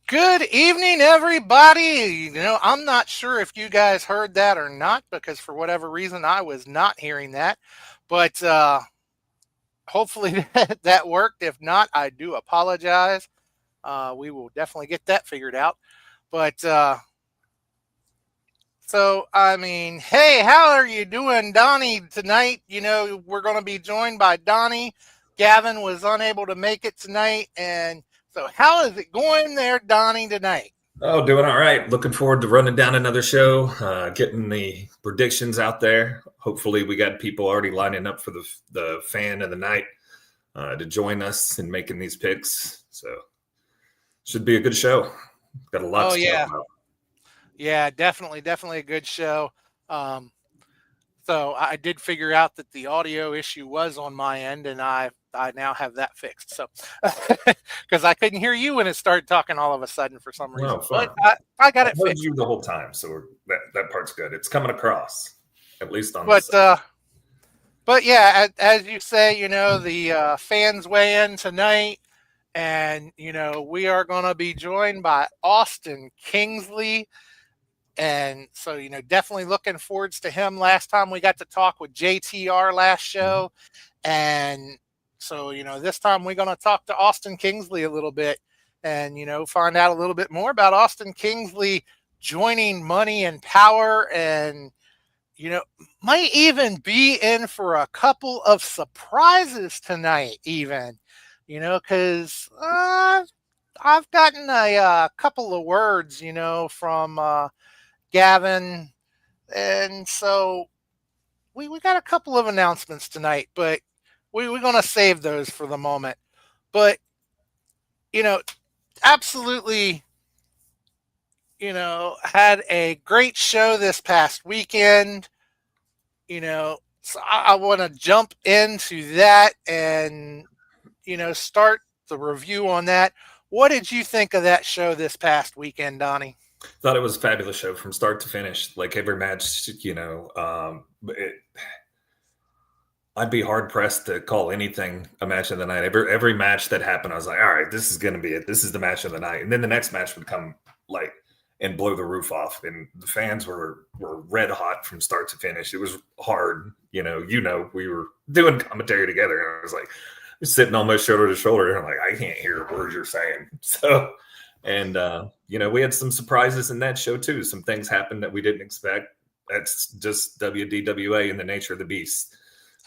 Good evening, everybody. I'm not sure if you guys heard that or not because for whatever reason I was not hearing that. But hopefully that worked. If not, I do apologize. We will definitely get that figured out. But hey, how are you doing, Donnie, tonight? We're going to be joined by Donnie. Gavin was unable to make it tonight. And so, how is it going there, Donnie, tonight? Oh, doing all right. Looking forward to running down another show, getting the predictions out there. Hopefully, we got people already lining up for the fan of the night to join us in making these picks. So, should be a good show. Got a lot Oh, to talk yeah. about. Yeah, definitely a good show. Um, so I did figure out that the audio issue was on my end, and I now have that fixed. So because I couldn't hear you when it started talking all of a sudden for some Oh, reason, but fun. I got I it heard fixed. you the whole time, so that part's good. It's coming across, at least on this But side. but yeah, as you say, the fans weigh in tonight, and we are going to be joined by Austin Kingsley. And so, definitely looking forwards to him. Last time we got to talk with JTR last show. And so, this time we're going to talk to Austin Kingsley a little bit and, find out a little bit more about Austin Kingsley joining Money and Power and, might even be in for a couple of surprises tonight, even, because I've gotten a couple of words, from Gavin. And so we got a couple of announcements tonight, but we're going to save those for the moment. But, you know, absolutely, had a great show this past weekend. So I want to jump into that and, start the review on that. What did you think of that show this past weekend, Donnie? Thought it was a fabulous show from start to finish. Like every match, I'd be hard pressed to call anything a match of the night. Every match that happened, I was like, all right, this is going to be it. This is the match of the night. And then the next match would come like and blow the roof off. And the fans were red hot from start to finish. It was hard. We were doing commentary together, and I was like sitting almost shoulder to shoulder, and I'm like, I can't hear words you're saying. So, and we had some surprises in that show too. Some things happened that we didn't expect. That's just WDWA and the nature of the beast.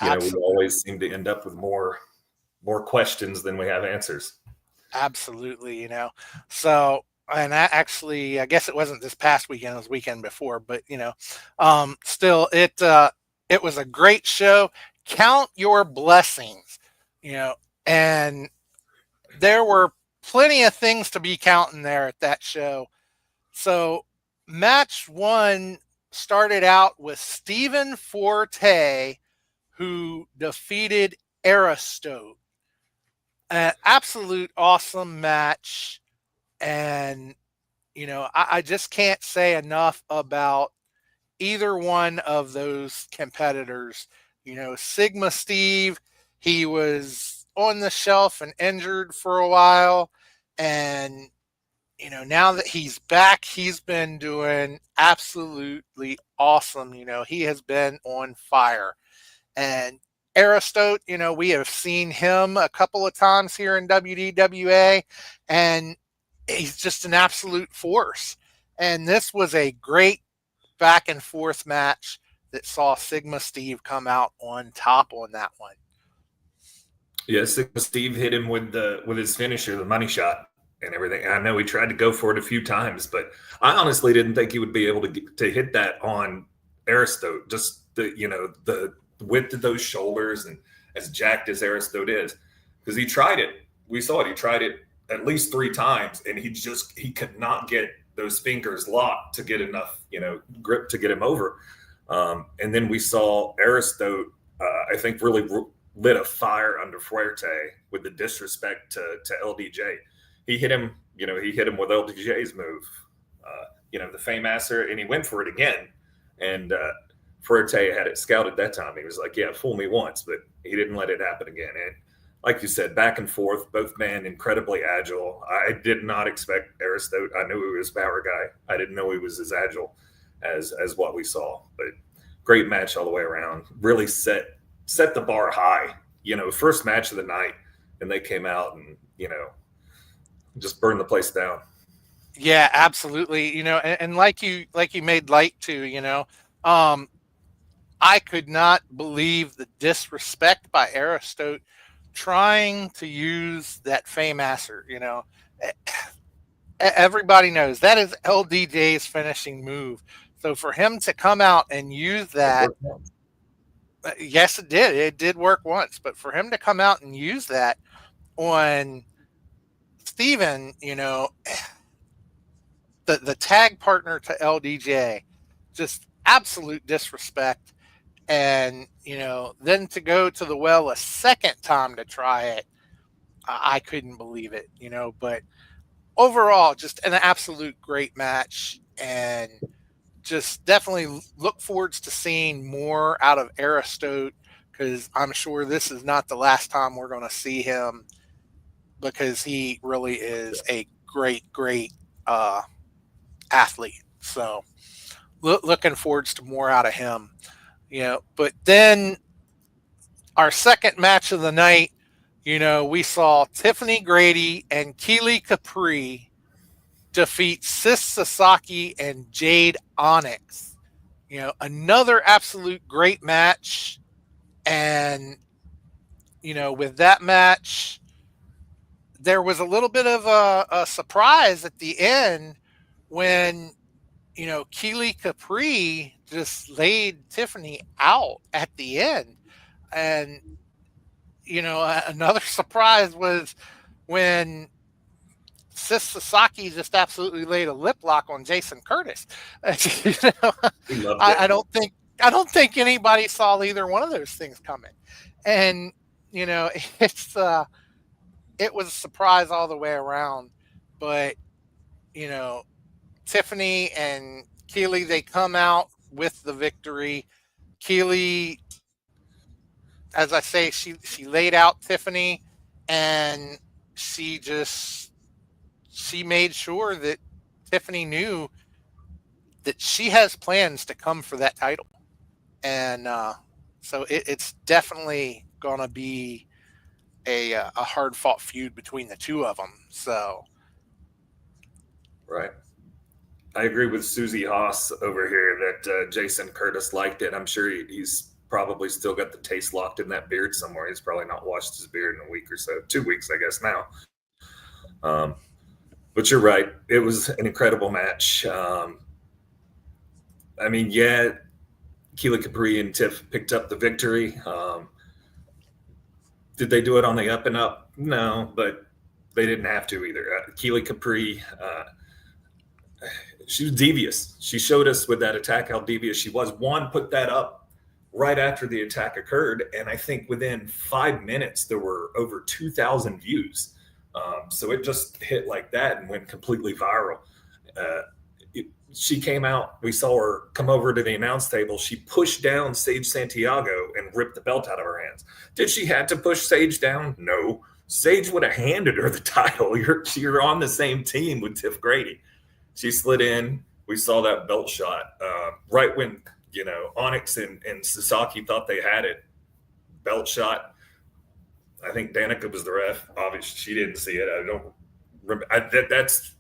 We Absolutely. always seem to end up with more questions than we have answers. Absolutely. So, and I guess it wasn't this past weekend, it was weekend before, but still it was a great show. Count your blessings, and there were plenty of things to be counting there at that show. So match one started out with Stephen Forte, who defeated Aristote. An absolute awesome match. And, I just can't say enough about either one of those competitors. Sigma Steve, he was on the shelf and injured for a while. And, now that he's back, he's been doing absolutely awesome. He has been on fire. And Aristote, we have seen him a couple of times here in WDWA, and he's just an absolute force. And this was a great back and forth match that saw Sigma Steve come out on top on that one. Yeah, Sigma Steve hit him with his finisher, the money shot, and everything. I know he tried to go for it a few times, but I honestly didn't think he would be able to hit that on Aristote. Just the width of those shoulders and as jacked as Aristote is, because he tried it. We saw it. He tried it at least 3 times, and he could not get those fingers locked to get enough grip to get him over. And then we saw Aristote, I think, really lit a fire under Fuerte with the disrespect to LDJ. He hit him with LDJ's move, the Fameasser, and he went for it again. And Fuerte had it scouted that time. He was like, yeah, fool me once, but he didn't let it happen again. And like you said, back and forth, both men incredibly agile. I did not expect Aristotle. I knew he was a power guy. I didn't know he was as agile as what we saw. But great match all the way around. Really set the bar high. First match of the night, and they came out and just burned the place down. Yeah, absolutely. And like you made light to, um, I could not believe the disrespect by Aristotle trying to use that Fame-Asser. Everybody knows that is LDJ's finishing move. So for him to come out and use It that, worked out. yes, it did. It did work once, but for him to come out and use that on Steven, the tag partner to LDJ, just absolute disrespect. And, then to go to the well a second time to try it, I couldn't believe it, but overall, just an absolute great match. And just definitely look forwards to seeing more out of Aristotle, because I'm sure this is not the last time we're going to see him, because he really is a great, great uh, athlete. So looking forwards to more out of him. But then our second match of the night, we saw Tiffany Grady and Keely Capri defeat Sis Sasaki and Jade Onyx. Another absolute great match. And, with that match, there was a little bit of a surprise at the end when, Keely Capri just laid Tiffany out at the end. And, another surprise was when Sis Sasaki just absolutely laid a lip lock on Jason Curtis. you know, We loved I, it. I don't think I don't think anybody saw either one of those things coming. And you know, it's it was a surprise all the way around. But you know, Tiffany and Keely, they come out with the victory. Keely, as I say, she laid out Tiffany, and she just she made sure that Tiffany knew that she has plans to come for that title. And so it's definitely gonna be a hard fought feud between the two of them. So Right. I agree with Susie Haas over here that Jason Curtis liked it. I'm sure he's probably still got the taste locked in that beard somewhere. He's probably not washed his beard in a week or so, 2 weeks, I guess now. Um, but you're right. It was an incredible match. I mean, yeah, Keela Capri and Tiff picked up the victory. Did they do it on the up and up? No, but they didn't have to either. Keely Capri, she was devious. She showed us with that attack how devious she was. One put that up right after the attack occurred, and I think within 5 minutes there were over 2,000 views. So it just hit like that and went completely viral. Uh, she came out. We saw her come over to the announce table. She pushed down Sage Santiago and ripped the belt out of her hands. Did she have to push Sage down? No. Sage would have handed her the title. You're on the same team with Tiff Grady. She slid in. We saw that belt shot right when Onyx and Sasaki thought they had it. Belt shot. I think Danica was the ref. Obviously, she didn't see it. I don't remember. That's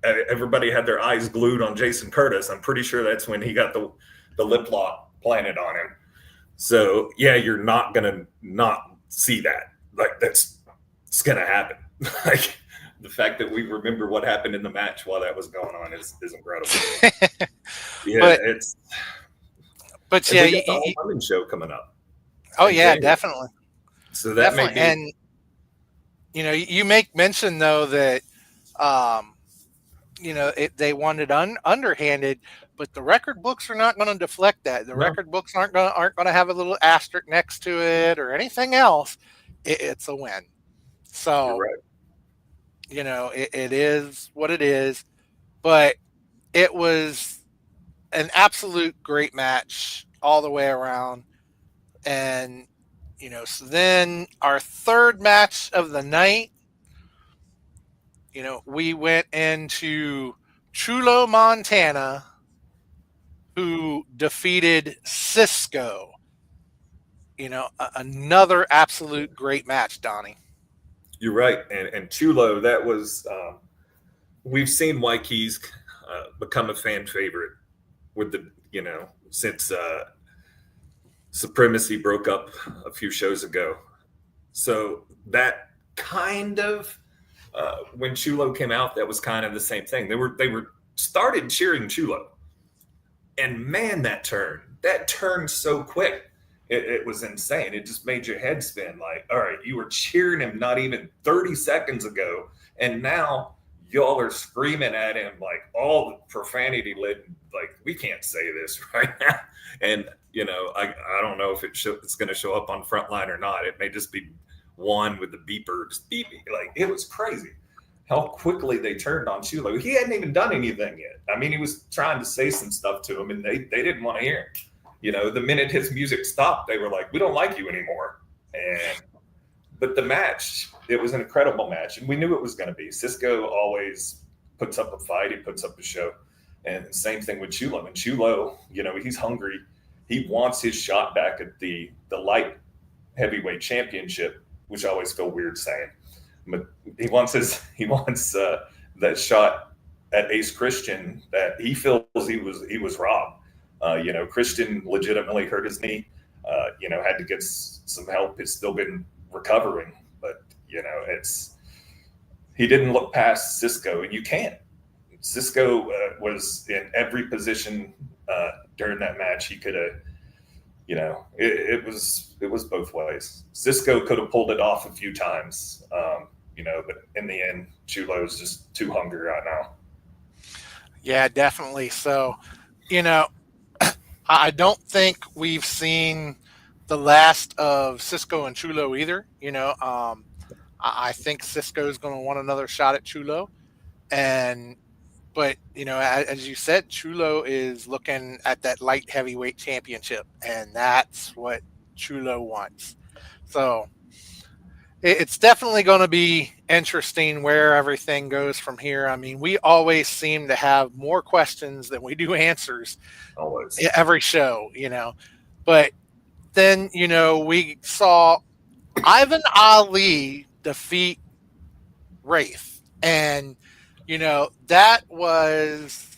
everybody had their eyes glued on Jason Curtis. I'm pretty sure that's when he got the lip lock planted on him. So yeah, you're not gonna not see that. Like it's gonna happen. Like the fact that we remember what happened in the match while that was going on is incredible. Yeah, but it's. but And yeah, we got the whole women's show coming up. oh In yeah, January. definitely. So that may Definitely. be. And you make mention though that um they wanted underhanded, but the record books are not going to deflect that. The No, record books aren't going to have a little asterisk next to it or anything else. It's a win. you're So right. it is what it is. But it was an absolute great match all the way around. And So then our third match of the night, we went into Chulo, Montana, who defeated Cisco. Another absolute great match, Donnie. You're right, and Chulo, that was we've seen Waikes become a fan favorite with the since Supremacy broke up a few shows ago. So that kind of when Chulo came out, that was kind of the same thing. They were started cheering Chulo, and man, that turned so quick. It was insane. It just made your head spin. Like, all right, you were cheering him not even 30 seconds ago, and now y'all are screaming at him like all the profanity lit. Like, we can't say this right now. And I don't know if it's going to show up on Frontline or not. It may just be one with the beeper just beeping. Like, it was crazy how quickly they turned on Chulo. He hadn't even done anything yet. I mean, he was trying to say some stuff to him, and they didn't want to hear him. The minute his music stopped, they were like, "We don't like you anymore." But the match, it was an incredible match, and we knew it was going to be. Cisco always puts up a fight. He puts up a show, and same thing with Chulo. And Chulo, he's hungry. He wants his shot back at the light heavyweight championship, which I always feel weird saying. But he wants that shot at Ace Christian that he feels he was robbed. Christian legitimately hurt his knee. Had to get some help. It's still been recovering, but he didn't look past Cisco, and you can't. Cisco was in every position during that match. He could have. It was both ways. Cisco could have pulled it off a few times, but in the end, Chulo's just too hungry right now. Yeah, definitely. So, you know, I don't think we've seen the last of Cisco and Chulo either. I think Cisco's going to want another shot at Chulo, and but as you said, Chulo is looking at that light heavyweight championship, and that's what Chulo wants. So it's definitely going to be interesting where everything goes from here. I mean, we always seem to have more questions than we do answers Always. every show, But then, we saw Ivan Ali defeat Wraith. And, that was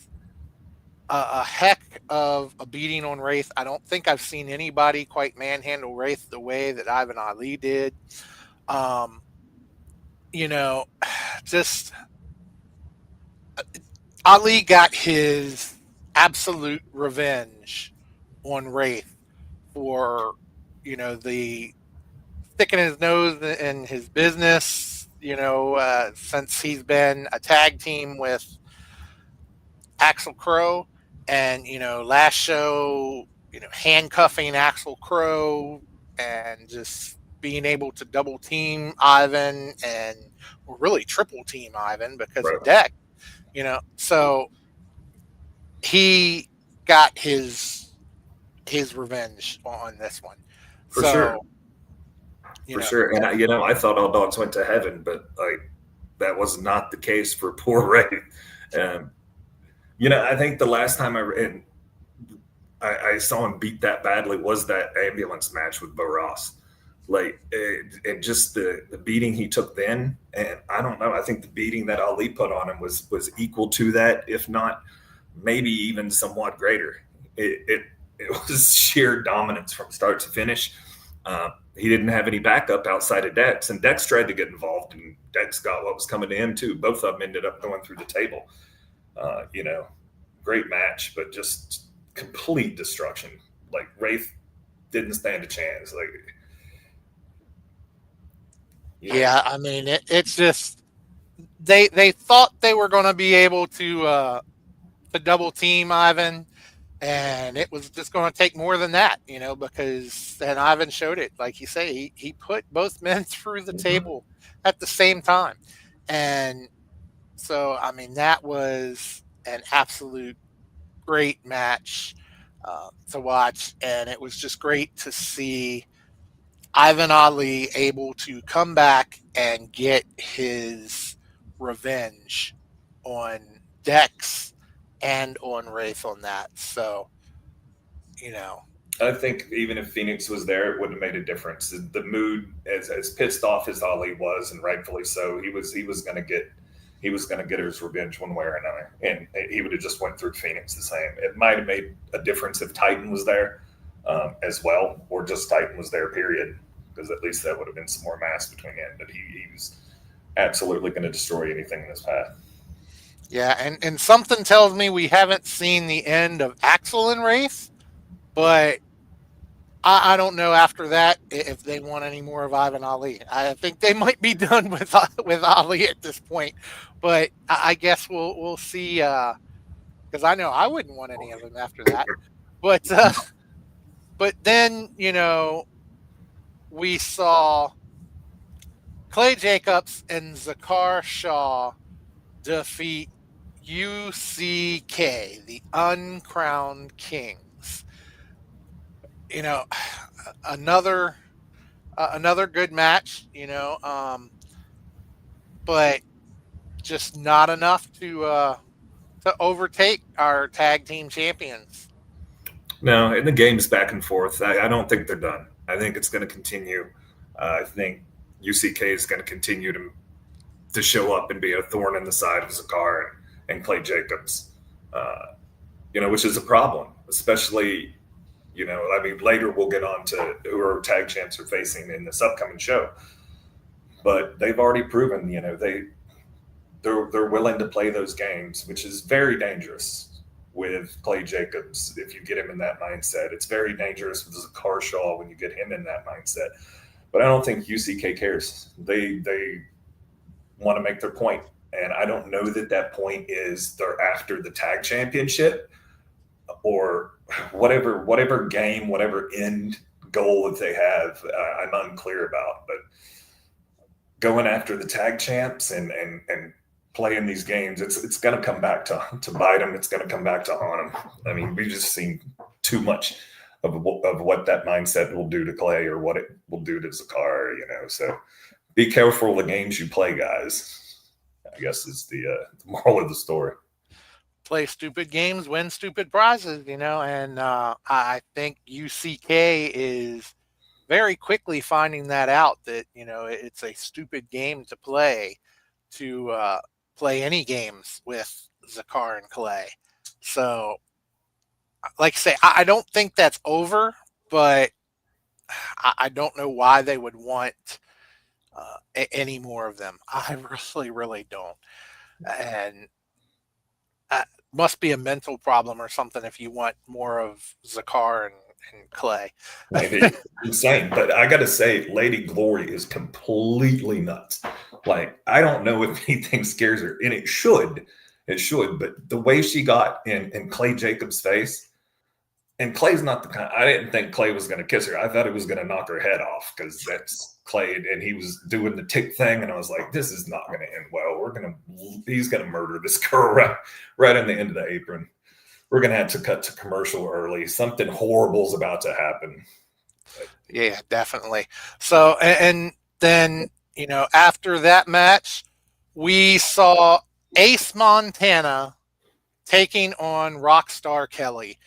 a heck of a beating on Wraith. I don't think I've seen anybody quite manhandle Wraith the way that Ivan Ali did. Um, you know, just Ali got his absolute revenge on Wraith for, the sticking his nose in his business, since he's been a tag team with Axel Crow. And, last show, handcuffing Axel Crow and just being able to double team Ivan and or really triple team Ivan because of Right. Deck, So he got his revenge on this one. For sure. So, For sure. And I thought all dogs went to heaven, but like that was not the case for poor Ray. Um, I think the last time I saw him beat that badly was that ambulance match with Bo Ross. Like, and just the beating he took then, and I don't know. I think the beating that Ali put on him was equal to that, if not maybe even somewhat greater. It was sheer dominance from start to finish. He didn't have any backup outside of Dex, and Dex tried to get involved, and Dex got what was coming to him too. Both of them ended up going through the table. Great match, but just complete destruction. Like Wraith didn't stand a chance. Like, yeah, I mean, it's just they thought they were going to be able to double team Ivan, and it was just going to take more than that, because then Ivan showed it. Like you say, he put both men through the table at the same time, and so I mean that was an absolute great match to watch, and it was just great to see Ivan Ali able to come back and get his revenge on Dex and on Wraith on that. So, you know, I think even if Phoenix was there, it wouldn't have made a difference. The mood, as pissed off as Ali was, and rightfully so, he was going to get his revenge one way or another, and he would have just went through Phoenix the same. It might have made a difference if Titan was there as well, or just Titan was there, period, because at least that would have been some more mass between him. But he was absolutely going to destroy anything in his path. yeah, and something tells me we haven't seen the end of Axel and Wraith, but I don't know after that if they want any more of Ivan Ali. I think they might be done with Ali at this point, but I guess we'll see. Because I know I wouldn't want any of them after that. But but then we saw Clay Jacobs and Zakar Shaw defeat UCK, the Uncrowned Kings. You know, another another good match. But just not enough to overtake our tag team champions. No, and the game's back and forth. I don't think they're done. I think it's going to continue. I think UCK is going to continue to show up and be a thorn in the side of Zakar and Clay Jacobs, which is a problem, especially, I mean, later we'll get on to who our tag champs are facing in this upcoming show. But they've already proven, they're willing to play those games, which is very dangerous with Clay Jacobs. If you get him in that mindset, it's very dangerous with Zakar Shaw when you get him in that mindset. But I don't think UCK cares. They want to make their point, and I don't know that point is they're after the tag championship or whatever game, whatever end goal that they have. I'm unclear about, but going after the tag champs and playing these games, it's going to come back to bite them. It's going to come back to haunt them. I mean, we've just seen too much of what that mindset will do to Clay or what it will do to Zakar, So be careful the games you play, guys, I guess is the moral of the story. Play stupid games, win stupid prizes, and I think UCK is very quickly finding that out, that, it's a stupid game to play any games with Zakar and Clay. So, like I say, I don't think that's over, but I don't know why they would want any more of them. I really, really don't. And must be a mental problem or something if you want more of Zakar and Clay. Maybe insane, but I gotta say, Lady Glory is completely nuts. Like, I don't know if anything scares her, and it should, but the way she got in Clay Jacobs' face, and Clay's not the kind. I didn't think Clay was going to kiss her. I thought he was going to knock her head off because that's Clay, and he was doing the tick thing, and I was like, this is not going to end well. He's going to murder this girl right on the end of the apron. We're going to have to cut to commercial early. Something horrible is about to happen. Yeah, definitely. So, and then, after that match, we saw Ace Montana taking on Rockstar Kelly.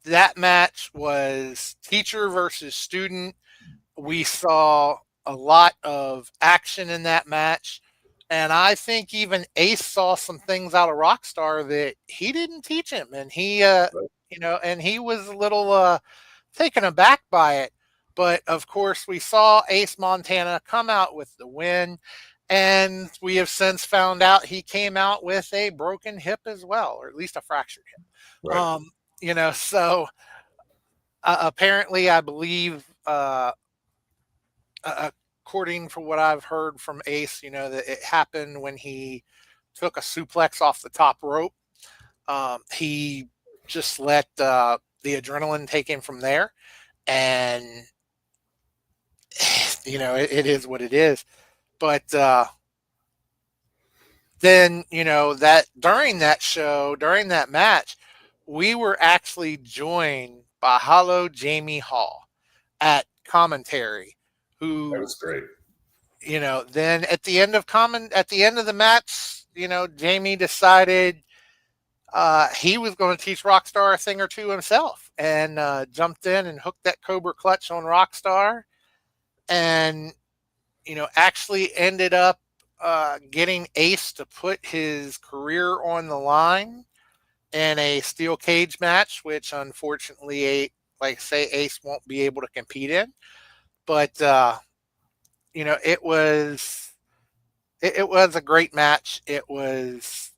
That match was teacher versus student. We saw a lot of action in that match. And I think even Ace saw some things out of Rockstar that he didn't teach him. And he, and he was a little taken aback by it. But of course, we saw Ace Montana come out with the win. And we have since found out he came out with a broken hip as well, or at least a fractured hip. Right. So apparently, I believe, according to what I've heard from Ace, that it happened when he took a suplex off the top rope. He just let the adrenaline take him from there, and it is what it is. But then, that during that match, we were actually joined by Hollow Jamie Hall at commentary, That who, was great. then at the end of the match, Jamie decided he was going to teach Rockstar a thing or two himself, and jumped in and hooked that Cobra clutch on Rockstar, and actually ended up getting Ace to put his career on the line in a steel cage match, which unfortunately, like I say, Ace won't be able to compete in. But it was a great match. It was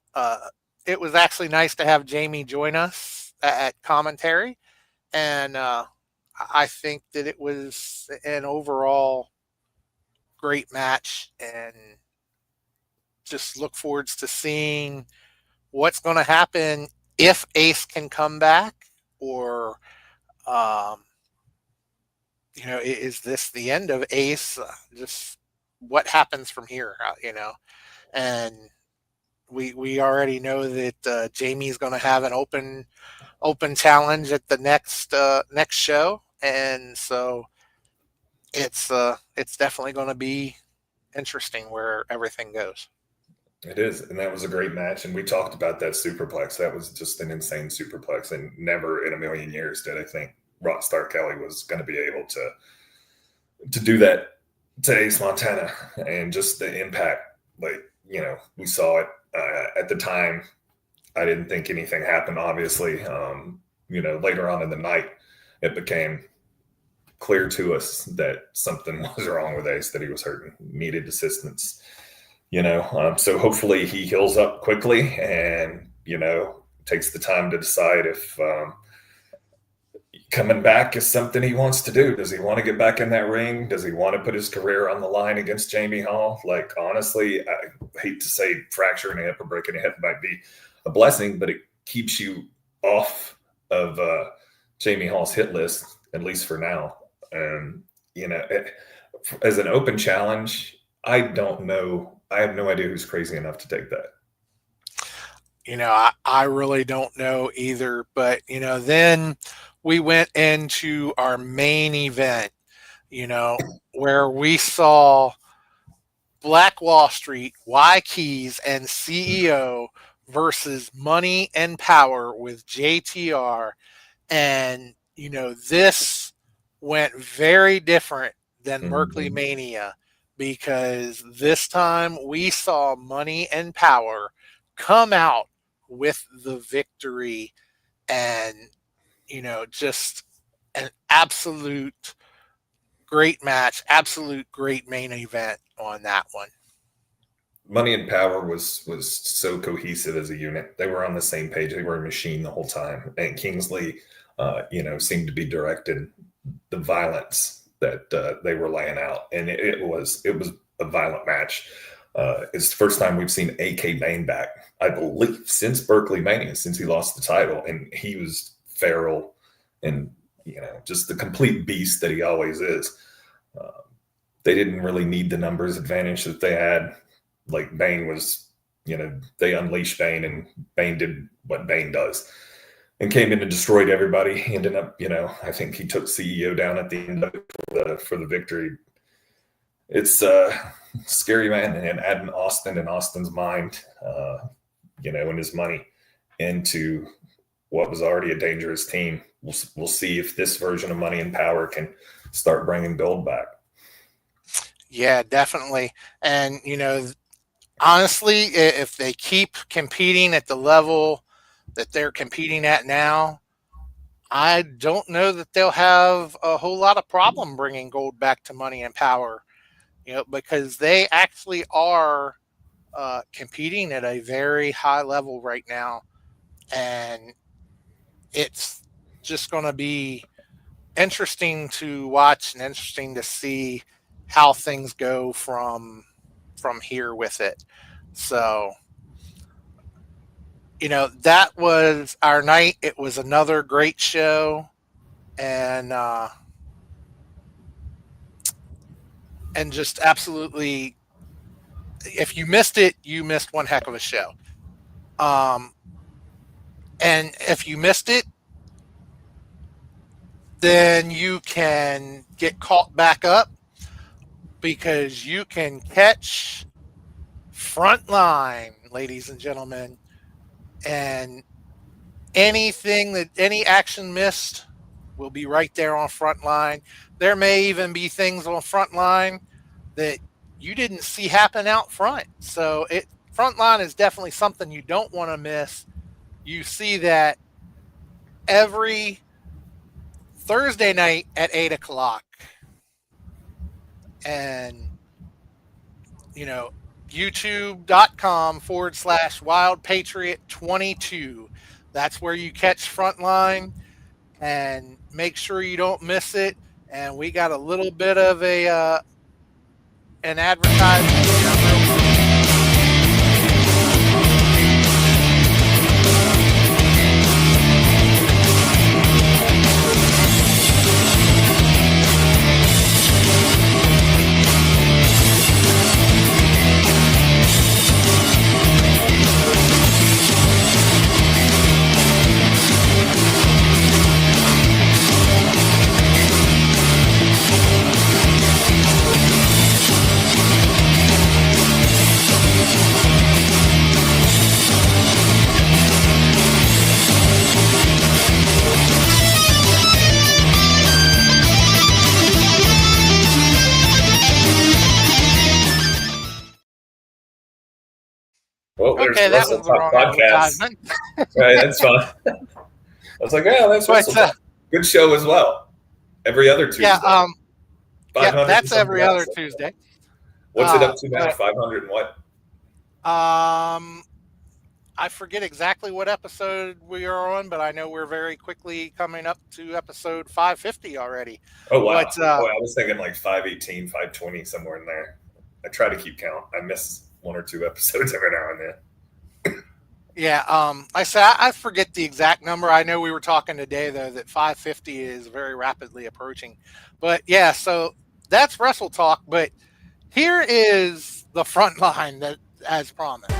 actually nice to have Jamie join us at commentary, and I think that it was an overall great match, and just look forwards to seeing what's going to happen if Ace can come back, or um, is this the end of Ace? Just what happens from here? And we already know that Jamie's going to have an open challenge at the next show, and so it's definitely going to be interesting where everything goes. It is, and that was a great match. And we talked about that superplex. That was just an insane superplex, and never in a million years did I think Rockstar Kelly was going to be able to do that to Ace Montana, and just the impact. Like, we saw it at the time. I didn't think anything happened. Obviously, later on in the night, it became clear to us that something was wrong with Ace, that he was hurting, needed assistance. So hopefully he heals up quickly, and takes the time to decide if coming back is something he wants to do. Does he want to get back in that ring? Does he want to put his career on the line against Jamie Hall? Like, honestly, I hate to say fracturing a hip or breaking a hip might be a blessing, but it keeps you off of Jamie Hall's hit list, at least for now. And as an open challenge, I don't know. I have no idea who's crazy enough to take that. I really don't know either. But, then we went into our main event, where we saw Black Wall Street, Y Keys, and CEO versus Money and Power with JTR. And, this went very different than Merkley Mm-hmm. Mania, because this time we saw Money and Power come out with the victory, and, just an absolute great match, absolute great main event on that one. Money and Power was so cohesive as a unit. They were on the same page. They were a machine the whole time. And Kingsley, seemed to be directing the violence that they were laying out, and it was a violent match. It's the first time we've seen AK Bane back, I believe, since Berkeley Mania, since he lost the title, and he was feral and just the complete beast that he always is. Uh, they didn't really need the numbers advantage that they had. Like, Bane was, they unleashed Bane, and Bane did what Bane does, and came in and destroyed everybody. He ended up, I think he took CEO down at the end of it for the victory. It's scary, man, and adding Austin and Austin's mind, and his money into what was already a dangerous team. We'll see if this version of Money and Power can start bringing gold back. Yeah, definitely. And, honestly, if they keep competing at the level that they're competing at now, I don't know that they'll have a whole lot of problem bringing gold back to Money and Power, because they actually are competing at a very high level right now. And it's just going to be interesting to watch and interesting to see how things go from here with it. So, that was our night. It was another great show, and just absolutely, if you missed it, you missed one heck of a show. Um, and if you missed it, then you can get caught back up because you can catch Frontline, ladies and gentlemen, and any action missed will be right there on Frontline. There may even be things on Frontline that you didn't see happen out front. So it Frontline is definitely something you don't want to miss. You see that every Thursday night at 8 o'clock, and you know youtube.com/Wild Patriot 22. That's where you catch Frontline, and make sure you don't miss it. And we got a little bit of a an advertisement here, real quick. Well, there's Okay, that Wrestle was the Talk wrong podcast. advertisement. Right, that's fine. I was like, yeah, that's But Wrestle Talk. Good show as well. Every other Tuesday. yeah, 500 that's something every other else. Tuesday. What's it up to now? But 500 and what? I forget exactly what episode we are on, but I know we're very quickly coming up to episode 550 already. Oh, wow. But I was thinking like 518, 520, somewhere in there. I try to keep count. I miss one or two episodes every now and then. yeah, I said I forget the exact number. I know we were talking today though that 550 is very rapidly approaching. But yeah, so that's Wrestle Talk. But here is the front line that, as promised.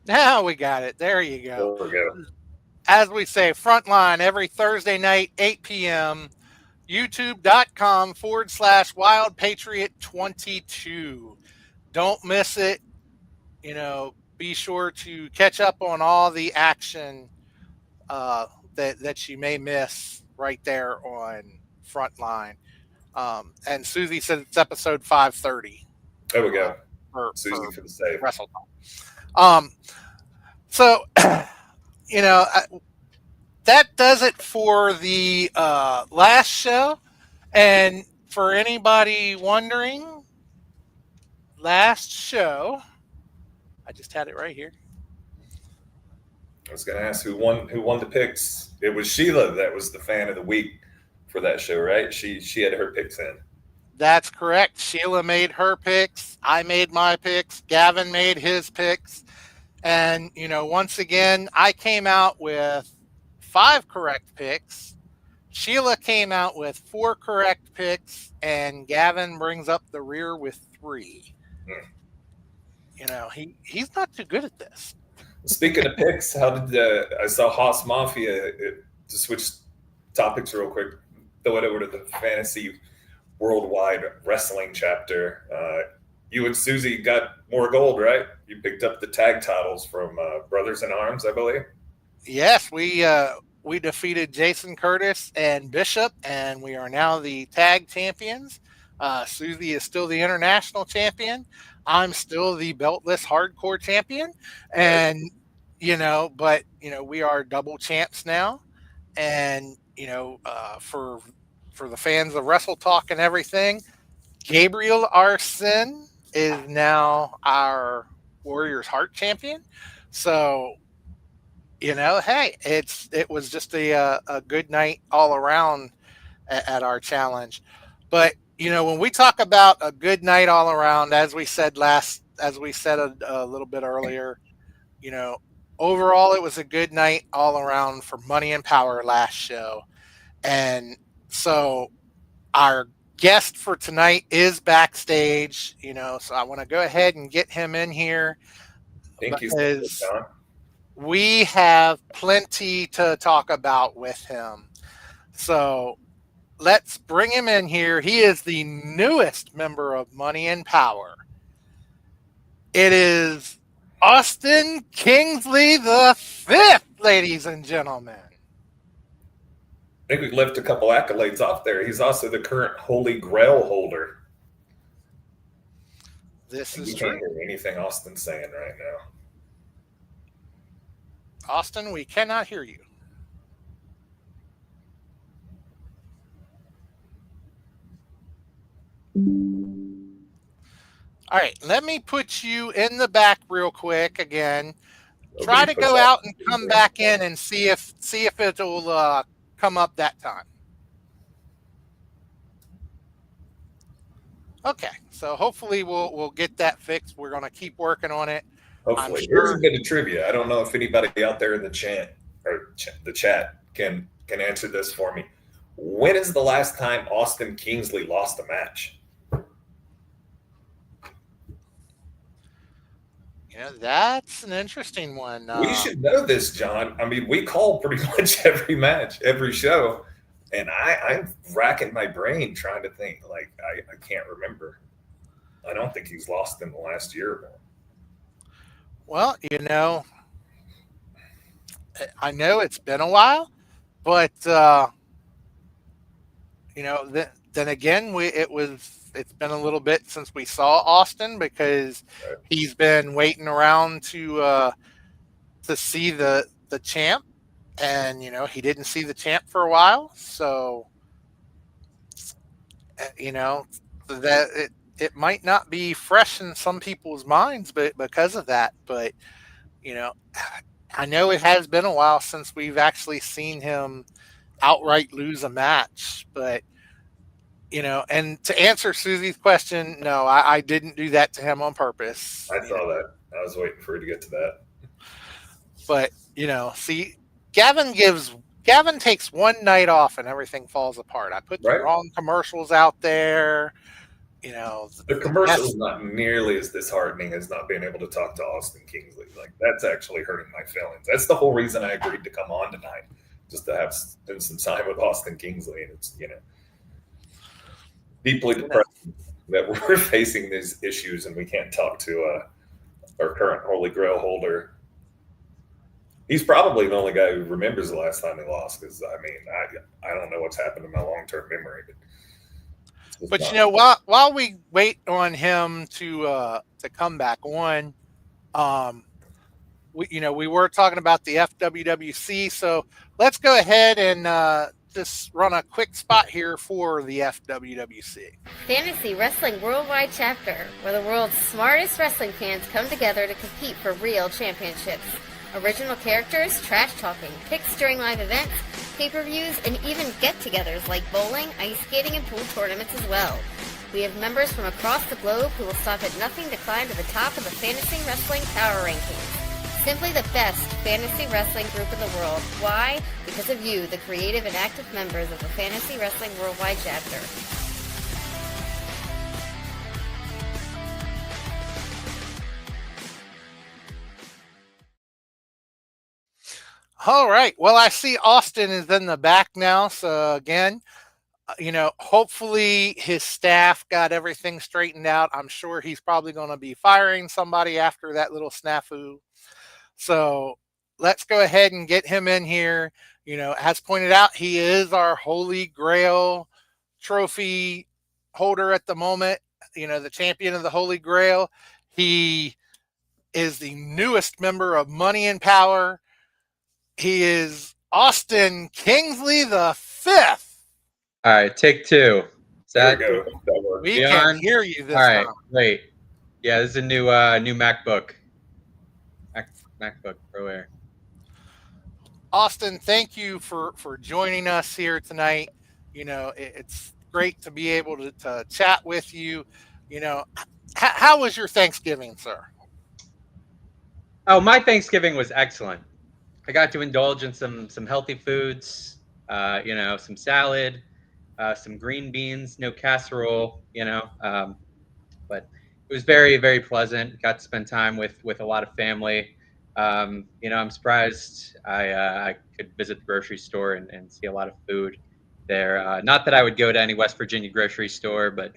Now we got it. There you go. There we go. As we say, Frontline every Thursday night, 8 p.m. YouTube.com/Wild Patriot 22. Don't miss it. Be sure to catch up on all the action that you may miss right there on Frontline. And Susie said it's episode 530. There we go. For Susie for the save. Wrestle Talk. So, that does it for the last show. And for anybody wondering, last show, I just had it right here. I was going to ask who won the picks. It was Sheila that was the fan of the week for that show, right? She had her picks in. That's correct. Sheila made her picks. I made my picks. Gavin made his picks. And, once again, I came out with 5 correct picks. Sheila came out with 4 correct picks, and Gavin brings up the rear with 3. He's not too good at this. Speaking of picks, how did I saw Haas Mafia, to switch topics real quick, throw it over to the fantasy worldwide wrestling chapter. You and Susie got more gold, right? You picked up the tag titles from Brothers in Arms, I believe. Yes, we we defeated Jason Curtis and Bishop, and we are now the tag champions. Susie is still the international champion. I'm still the beltless hardcore champion, Right. and but we are double champs now, and for the fans of Wrestle Talk and everything, Gabriel Arson is now our Warriors Heart champion. So hey, it was just a good night all around at our challenge. But when we talk about a good night all around, as we said a little bit earlier, you know, overall it was a good night all around for Money and Power last show, and so our guest for tonight is backstage. So I want to go ahead and get him in here Thank you so much, because John. we have plenty to talk about with him. So let's bring him in here. He is the newest member of Money and Power. It is Austin Kingsley the Fifth, ladies and gentlemen. I think we left a couple accolades off there. He's also the current Holy Grail holder. This is We true. can't hear anything Austin's saying right now. Austin, we cannot hear you. All right, let me put you in the back real quick again. Try to go out and come back in and see if it'll come up that time. Okay, so hopefully we'll get that fixed. We're gonna keep working on it. Hopefully, here's a bit of trivia. I don't know if anybody out there in the chat or the chat can answer this for me. When is the last time Austin Kingsley lost a match? That's an interesting one. We should know this, John. I mean, we call pretty much every match, every show, and I'm racking my brain trying to think. Like, I can't remember. I don't think he's lost in the last year. Well, I know it's been a while, but then again, it's been a little bit since we saw Austin because he's been waiting around to see the champ, and he didn't see the champ for a while, so that it might not be fresh in some people's minds, but because of that, but I know it has been a while since we've actually seen him outright lose a match, but and to answer Susie's question, no, I didn't do that to him on purpose. I saw that. I was waiting for you to get to that. But see, Gavin takes one night off and everything falls apart. I put the wrong commercials out there. The commercial is not nearly as disheartening as not being able to talk to Austin Kingsley. Like, that's actually hurting my feelings. That's the whole reason I agreed to come on tonight, just to spend some time with Austin Kingsley. And it's deeply depressing that we're facing these issues and we can't talk to our current Holy Grail holder. He's probably the only guy who remembers the last time he lost, because I don't know what's happened in my long-term memory. But while we wait on him to come back on, we were talking about the FWWC, so let's go ahead and just run a quick spot here for the FWWC. Fantasy Wrestling Worldwide Chapter, where the world's smartest wrestling fans come together to compete for real championships. Original characters, trash talking, picks during live events, pay-per-views, and even get-togethers like bowling, ice skating, and pool tournaments as well. We have members from across the globe who will stop at nothing to climb to the top of the Fantasy Wrestling Power Rankings. Simply the best fantasy wrestling group in the world. Why? Because of you, the creative and active members of the Fantasy Wrestling Worldwide Chapter. All right. Well, I see Austin is in the back now. So again, hopefully his staff got everything straightened out. I'm sure he's probably going to be firing somebody after that little snafu. So let's go ahead and get him in here. As pointed out, he is our Holy Grail trophy holder at the moment, the champion of the Holy Grail. He is the newest member of Money and Power. He is Austin Kingsley the Fifth. All right, take two. There we go. That worked. We can hear you this All right, time. great. Yeah, this is a new MacBook. MacBook Pro Air. Austin, thank you for joining us here tonight. It's great to be able to chat with you. How was your Thanksgiving, sir? Oh, my Thanksgiving was excellent. I got to indulge in some healthy foods, some salad, some green beans, no casserole, but it was very, very pleasant. Got to spend time with a lot of family. I'm surprised I could visit the grocery store and see a lot of food there. Not that I would go to any West Virginia grocery store, but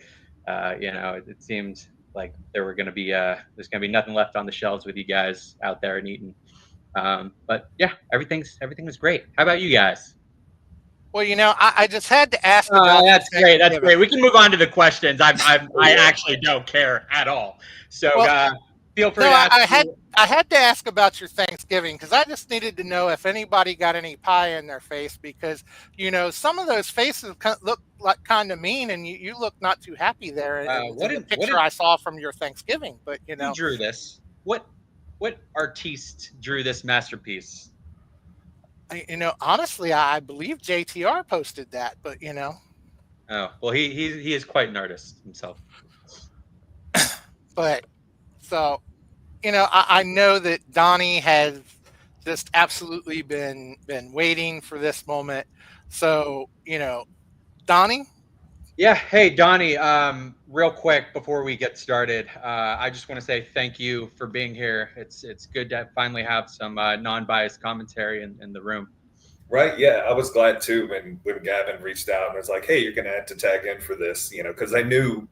it seemed like there's going to be nothing left on the shelves with you guys out there and eating. But yeah, everything was great. How about you guys? Well, I just had to ask about. That's great. That's great. We can move on to the questions. I actually don't care at all. So feel free to ask. I had to ask about your Thanksgiving because I just needed to know if anybody got any pie in their face because some of those faces look like kind of mean and you look not too happy there. In the picture I saw from your Thanksgiving, but who drew this? What artiste drew this masterpiece? Honestly, I believe JTR posted that, but Oh well, he is quite an artist himself. But so. I know that Donnie has just absolutely been waiting for this moment. So, Donnie? Yeah. Hey, Donnie, real quick before we get started, I just want to say thank you for being here. It's good to finally have some non-biased commentary in the room. Right. Yeah. I was glad too when Gavin reached out and was like, hey, you're going to have to tag in for this, because I knew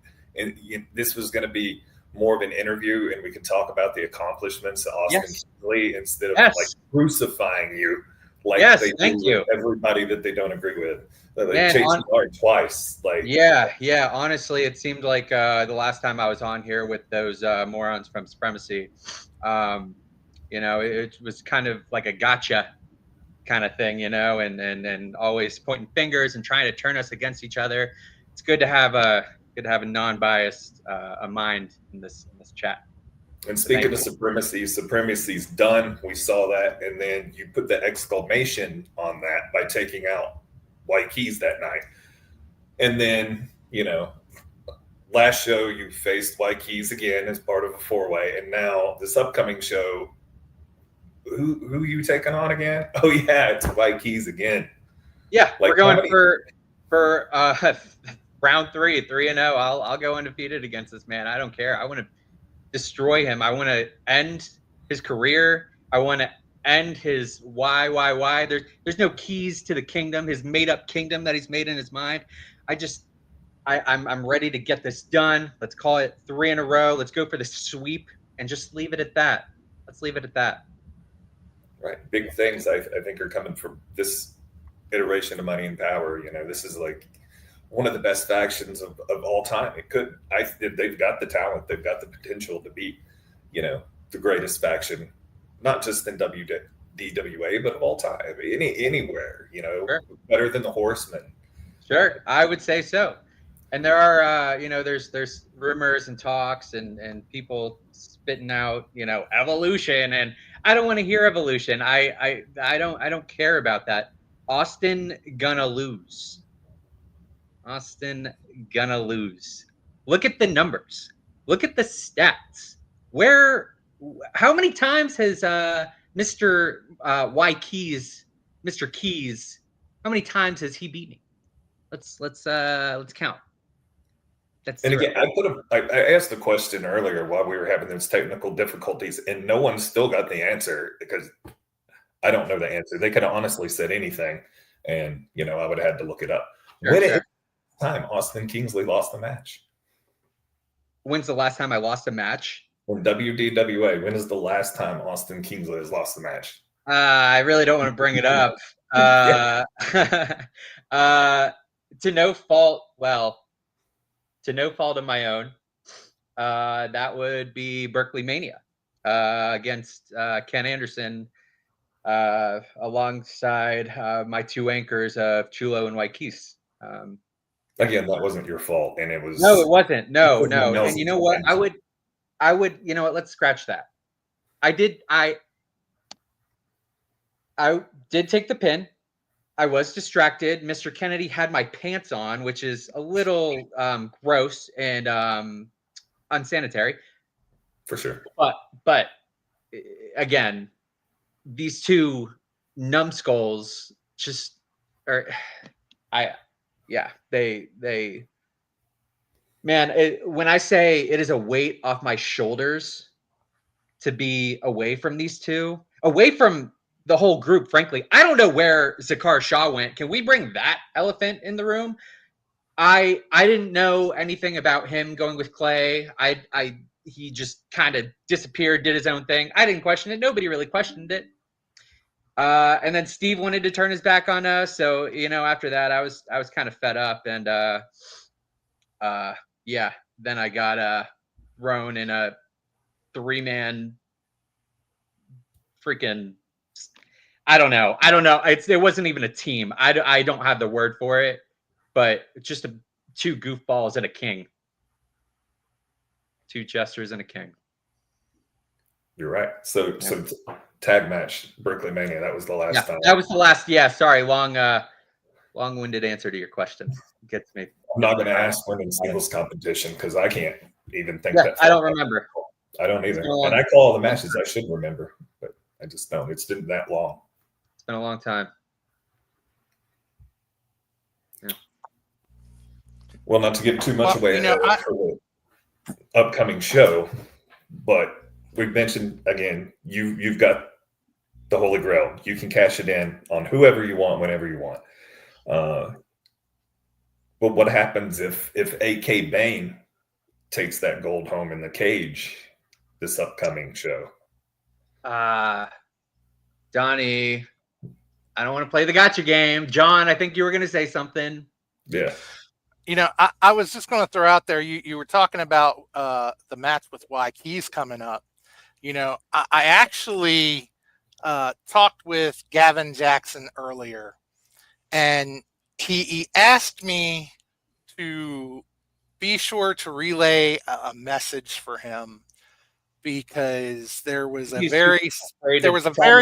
this was going to be more of an interview and we can talk about the accomplishments of Austin Kingsley instead of like crucifying you like they do everybody that they don't agree with. They chased me hard twice. Yeah. Honestly, it seemed like the last time I was on here with those morons from Supremacy, it was kind of like a gotcha kind of thing, and always pointing fingers and trying to turn us against each other. It's good to have a non-biased mind in this chat. And speaking of supremacy's done. We saw that, and then you put the exclamation on that by taking out White Keys that night. And then, last show you faced White Keys again as part of a four-way, and now this upcoming show, who you taking on again? Oh yeah, it's White Keys again. Yeah, we're going for round 3-0. I'll go undefeated against this man. I don't care. I want to destroy him. I want to end his career. I want to end his why. There's no keys to the kingdom, his made up kingdom that he's made in his mind. I'm ready to get this done. Let's call it 3 in a row. Let's go for the sweep and just leave it at that. Let's leave it at that. Right. Big things I think are coming from this iteration of Money and Power. This is like one of the best factions of all time. They've got the talent, they've got the potential to be, the greatest faction, not just in WDWA, but of all time, anywhere, Sure. Better than the Horsemen. Sure, I would say so. And there are, there's rumors and talks and people spitting out, evolution, and I don't want to hear evolution. I don't care about that. Austin gonna lose. Look at the numbers. Look at the stats. How many times has Mr. Keys, how many times has he beat me? Let's count. And again, I asked the question earlier while we were having those technical difficulties, and no one still got the answer because I don't know the answer. They could have honestly said anything, and I would have had to look it up. Sure. Time Austin Kingsley lost the match? When's the last time I lost a match? In WDWA, when is the last time Austin Kingsley has lost the match? I really don't want to bring it up. To no fault, to no fault of my own, that would be Berkeley Mania against Ken Anderson, alongside my two anchors of Chulo and Waikis. Again, that wasn't your fault, and it was No, it wasn't. No. Nelson's And you know what? intention. I would. You know what? Let's scratch that. I did take the pin. I was distracted. Mr. Kennedy had my pants on, which is a little gross and unsanitary. For sure. But again, these two numbskulls just are. They. Man, when I say it is a weight off my shoulders to be away from these two, away from the whole group, frankly. I don't know where Zakar Shah went. Can we bring that elephant in the room? I didn't know anything about him going with Clay. He just kind of disappeared, did his own thing. I didn't question it. Nobody really questioned it. And then Steve wanted to turn his back on us. So, after that, I was kind of fed up. And then I got thrown in a 3-man freaking, I don't know. It wasn't even a team. I don't have the word for it, but it's just two goofballs and a king. Two jesters and a king. You're right. So tag match, Berkeley Mania, that was the last time. That was the last. Yeah, sorry. Long-winded answer to your question. Gets me. I'm not going to ask women's singles competition because I can't even think that. I don't remember. I don't either. And I call all the matches I should remember, but I just don't. It's been that long. It's been a long time. Yeah. Well, not to give too much away for the upcoming show, but we've mentioned, again, you've got the Holy Grail. You can cash it in on whoever you want, whenever you want. But what happens if AK Bane takes that gold home in the cage this upcoming show? Donnie, I don't want to play the gotcha game. John, I think you were going to say something. Yeah. I was just going to throw out there, you were talking about the match with Waikis coming up. I actually talked with Gavin Jackson earlier, and he asked me to be sure to relay a message for him, because there was a very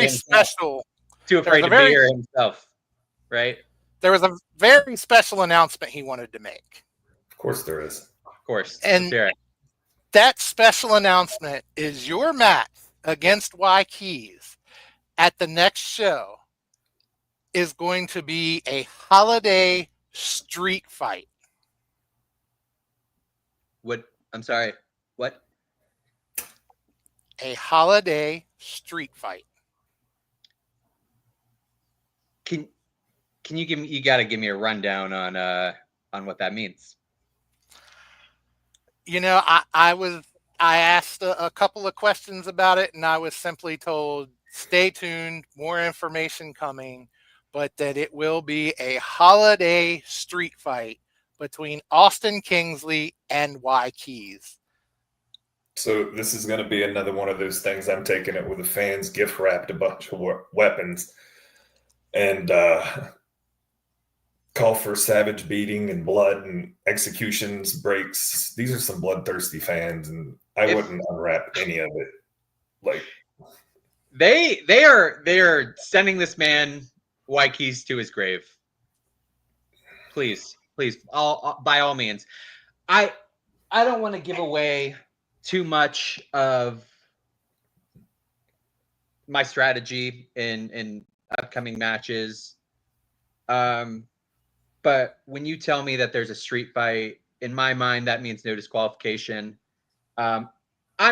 special. Too afraid to be here himself, right? There was a very special announcement he wanted to make. Of course there is. Of course. And that special announcement is your match against Waikis at the next show is going to be a holiday street fight. What? I'm sorry. What? A holiday street fight. Can you give me? You got to give me a rundown on what that means. I asked a couple of questions about it, and I was simply told, stay tuned, more information coming, but that it will be a holiday street fight between Austin Kingsley and Waikis. So this is going to be another one of those things. I'm taking it where the fans gift wrapped a bunch of weapons and call for savage beating and blood and executions, breaks. These are some bloodthirsty fans, and I wouldn't unwrap any of it. Like they are sending this man Waikis to his grave. Please, by all means. I don't want to give away too much of my strategy in upcoming matches. But when you tell me that there's a street fight, in my mind, that means no disqualification. I'm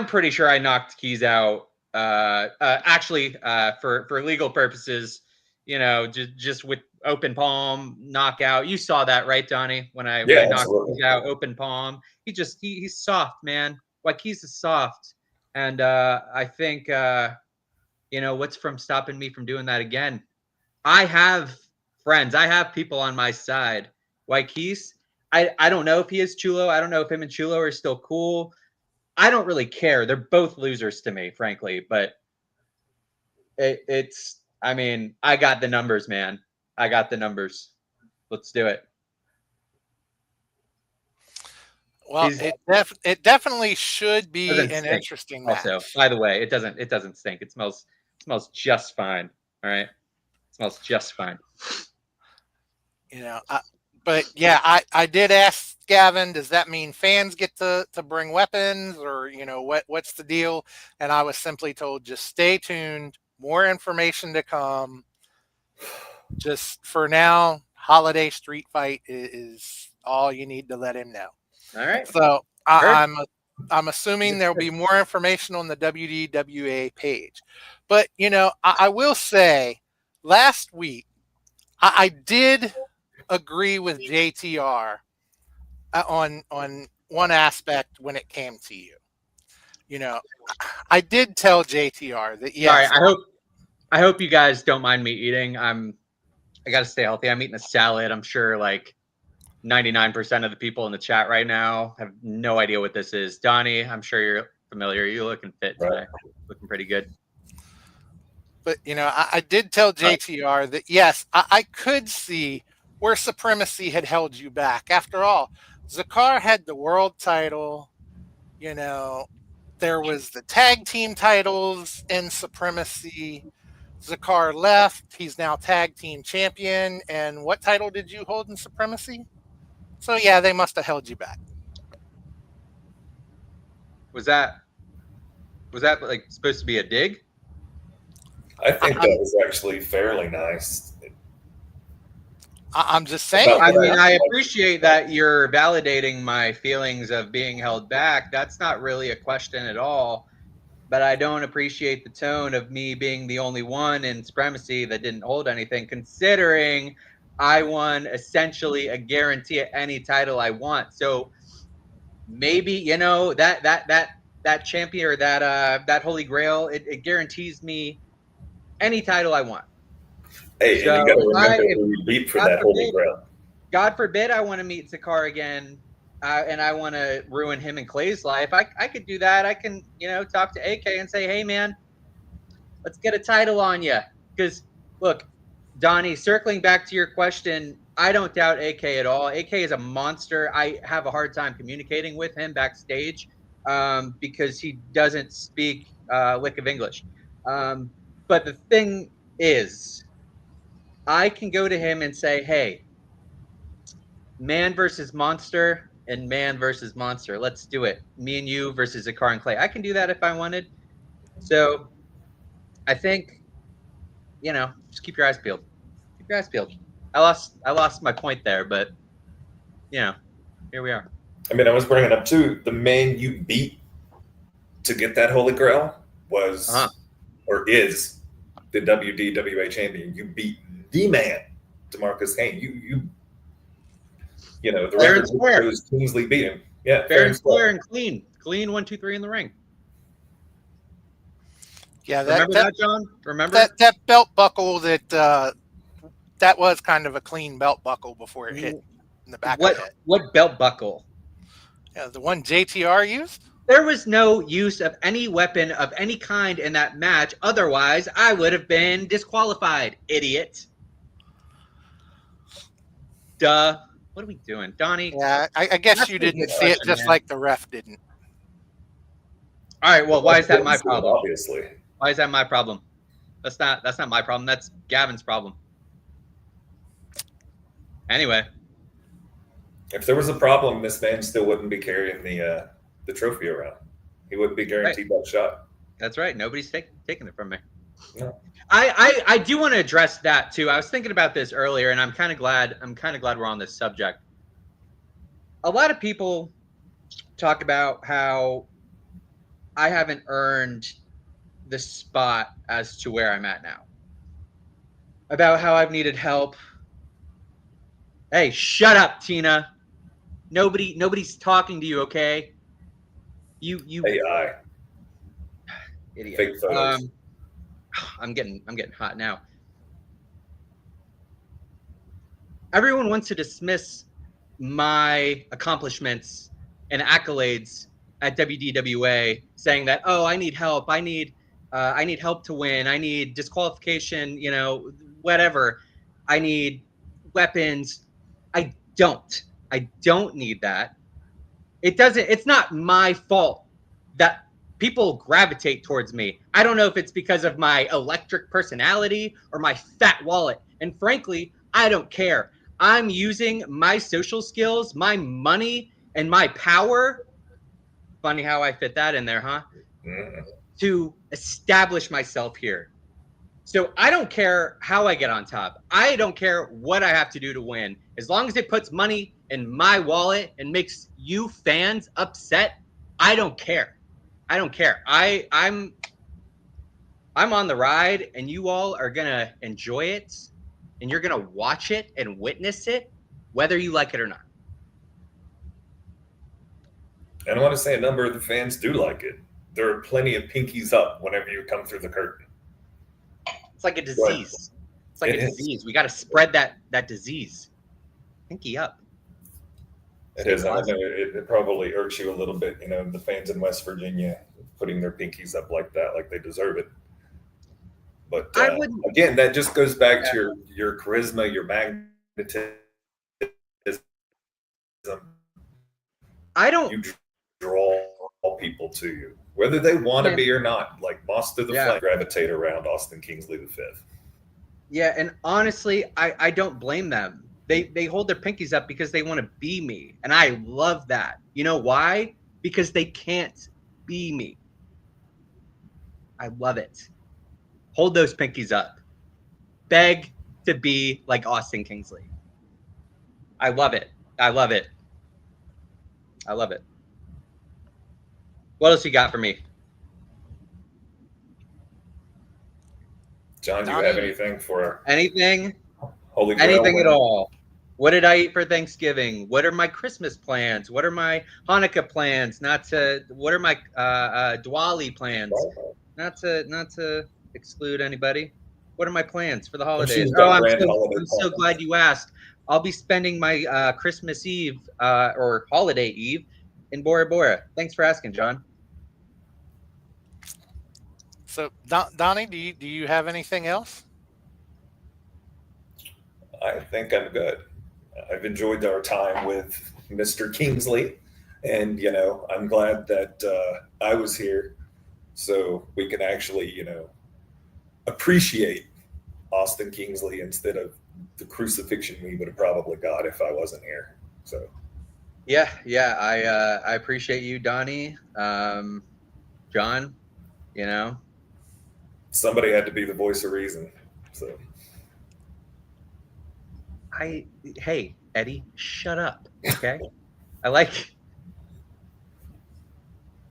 pretty sure I knocked Keys out. Actually, for legal purposes, just with open palm knockout. You saw that, right, Donnie? When I knocked Keys out, open palm. He's soft, man. Waikis is soft, and I think what's from stopping me from doing that again? I have friends. I have people on my side. Waikis, I don't know if he is Chulo. I don't know if him and Chulo are still cool. I don't really care. They're both losers to me, frankly. But I got the numbers, man. I got the numbers. Let's do it. Well, it definitely should be an interesting match. Also, by the way, it doesn't stink. It smells just fine. All right, it smells just fine. But yeah, I did ask Gavin, does that mean fans get to bring weapons, or what's the deal? And I was simply told, just stay tuned. More information to come. Just for now, Holiday Street Fight is all you need to let him know. All right. So I'm assuming there'll be more information on the WDWA page. But I will say, last week I did agree with JTR on one aspect when it came to you. I did tell JTR that yes. Sorry, I hope you guys don't mind me eating. I got to stay healthy. I'm eating a salad. I'm sure like 99% of the people in the chat right now have no idea what this is. Donnie, I'm sure you're familiar. You're looking fit today. Right. Looking pretty good. But I did tell JTR that yes, I could see where Supremacy had held you back. After all, Zakar had the world title. There was the tag team titles in Supremacy. Zakar left. He's now tag team champion. And what title did you hold in Supremacy? So yeah, they must have held you back. Was that like supposed to be a dig? I think that was actually fairly nice. I'm just saying. I appreciate that you're validating my feelings of being held back. That's not really a question at all. But I don't appreciate the tone of me being the only one in Supremacy that didn't hold anything, considering I won essentially a guarantee at any title I want. So maybe that champion or that Holy Grail, it guarantees me any title I want. Hey, so and you got to remember who you beat for that Holy Grail. God forbid I want to meet Zakar again, and I want to ruin him and Clay's life. I could do that. I can talk to AK and say, hey man, let's get a title on you. Because look, Donnie, circling back to your question, I don't doubt AK at all. AK is a monster. I have a hard time communicating with him backstage because he doesn't speak a lick of English. But the thing is, I can go to him and say, hey, man versus monster and man versus monster. Let's do it. Me and you versus Zakar and Clay. I can do that if I wanted. So I think, just keep your eyes peeled. Keep your eyes peeled. I lost my point there, but here we are. I mean, I was bringing up too, the man you beat to get that Holy Grail was or is the WDWA champion. You beat the man, DeMarcus Hayne. The record was Kingsley beat him. Yeah, fair and square and clean. Clean 1, 2, 3 in the ring. Yeah, remember that, John? Remember that belt buckle that was kind of a clean belt buckle before it hit in the back of the head. What belt buckle? Yeah, the one JTR used? There was no use of any weapon of any kind in that match. Otherwise, I would have been disqualified, idiot. Duh. What are we doing? Donnie? Yeah, I guess you didn't see it just like the ref didn't. All right, well, why is that my problem? Obviously. Why is that my problem? That's not my problem. That's Gavin's problem. Anyway. If there was a problem, this man still wouldn't be carrying the trophy around. He wouldn't be guaranteed that shot. That's right. Nobody's taking it from me. No. I do want to address that too. I was thinking about this earlier, and I'm kind of glad we're on this subject. A lot of people talk about how I haven't earned the spot as to where I'm at now. About how I've needed help. Hey, shut up, Tina. Nobody's talking to you, okay? You AI. Idiot. Fake photos. I'm getting hot now. Everyone wants to dismiss my accomplishments and accolades at WDWA, saying that, oh, I need help. I need help to win. I need disqualification. Whatever. I need weapons. I don't need that. It's not my fault that people gravitate towards me. I don't know if it's because of my electric personality or my fat wallet. And frankly, I don't care. I'm using my social skills, my money, and my power. Funny how I fit that in there, huh? To establish myself here. So I don't care how I get on top. I don't care what I have to do to win. As long as it puts money in my wallet and makes you fans upset, I don't care. I don't care. I'm on the ride, and you all are gonna enjoy it, and you're gonna watch it and witness it, whether you like it or not. And I want to say a number of the fans do like it. There are plenty of pinkies up whenever you come through the curtain. It's like a disease. It's like a disease. We got to spread that disease. Pinky up. It is. I know it probably irks you a little bit, the fans in West Virginia putting their pinkies up like that, like they deserve it. But again, that just goes back to your charisma, your magnetism. You draw people to you, whether they want to be or not. Like moths to the flame, gravitate around Austin Kingsley V. Yeah, and honestly, I don't blame them. They hold their pinkies up because they want to be me, and I love that. You know why? Because they can't be me. I love it. Hold those pinkies up. Beg to be like Austin Kingsley. I love it. I love it. I love it. What else you got for me? John, do you have anything for anything? Holy Grail? Anything at all? What did I eat for Thanksgiving? What are my Christmas plans? What are my Hanukkah plans? What are my Diwali plans? Not to exclude anybody. What are my plans for the holidays? I'm so glad you asked. I'll be spending my Christmas Eve or holiday Eve in Bora Bora. Thanks for asking, John. So, Donnie, do you have anything else? I think I'm good. I've enjoyed our time with Mr. Kingsley, and I'm glad that I was here, so we can actually appreciate Austin Kingsley instead of the crucifixion we would have probably got if I wasn't here. So yeah, I appreciate you, Donnie. John, somebody had to be the voice of reason. So hey, Eddie, shut up, okay?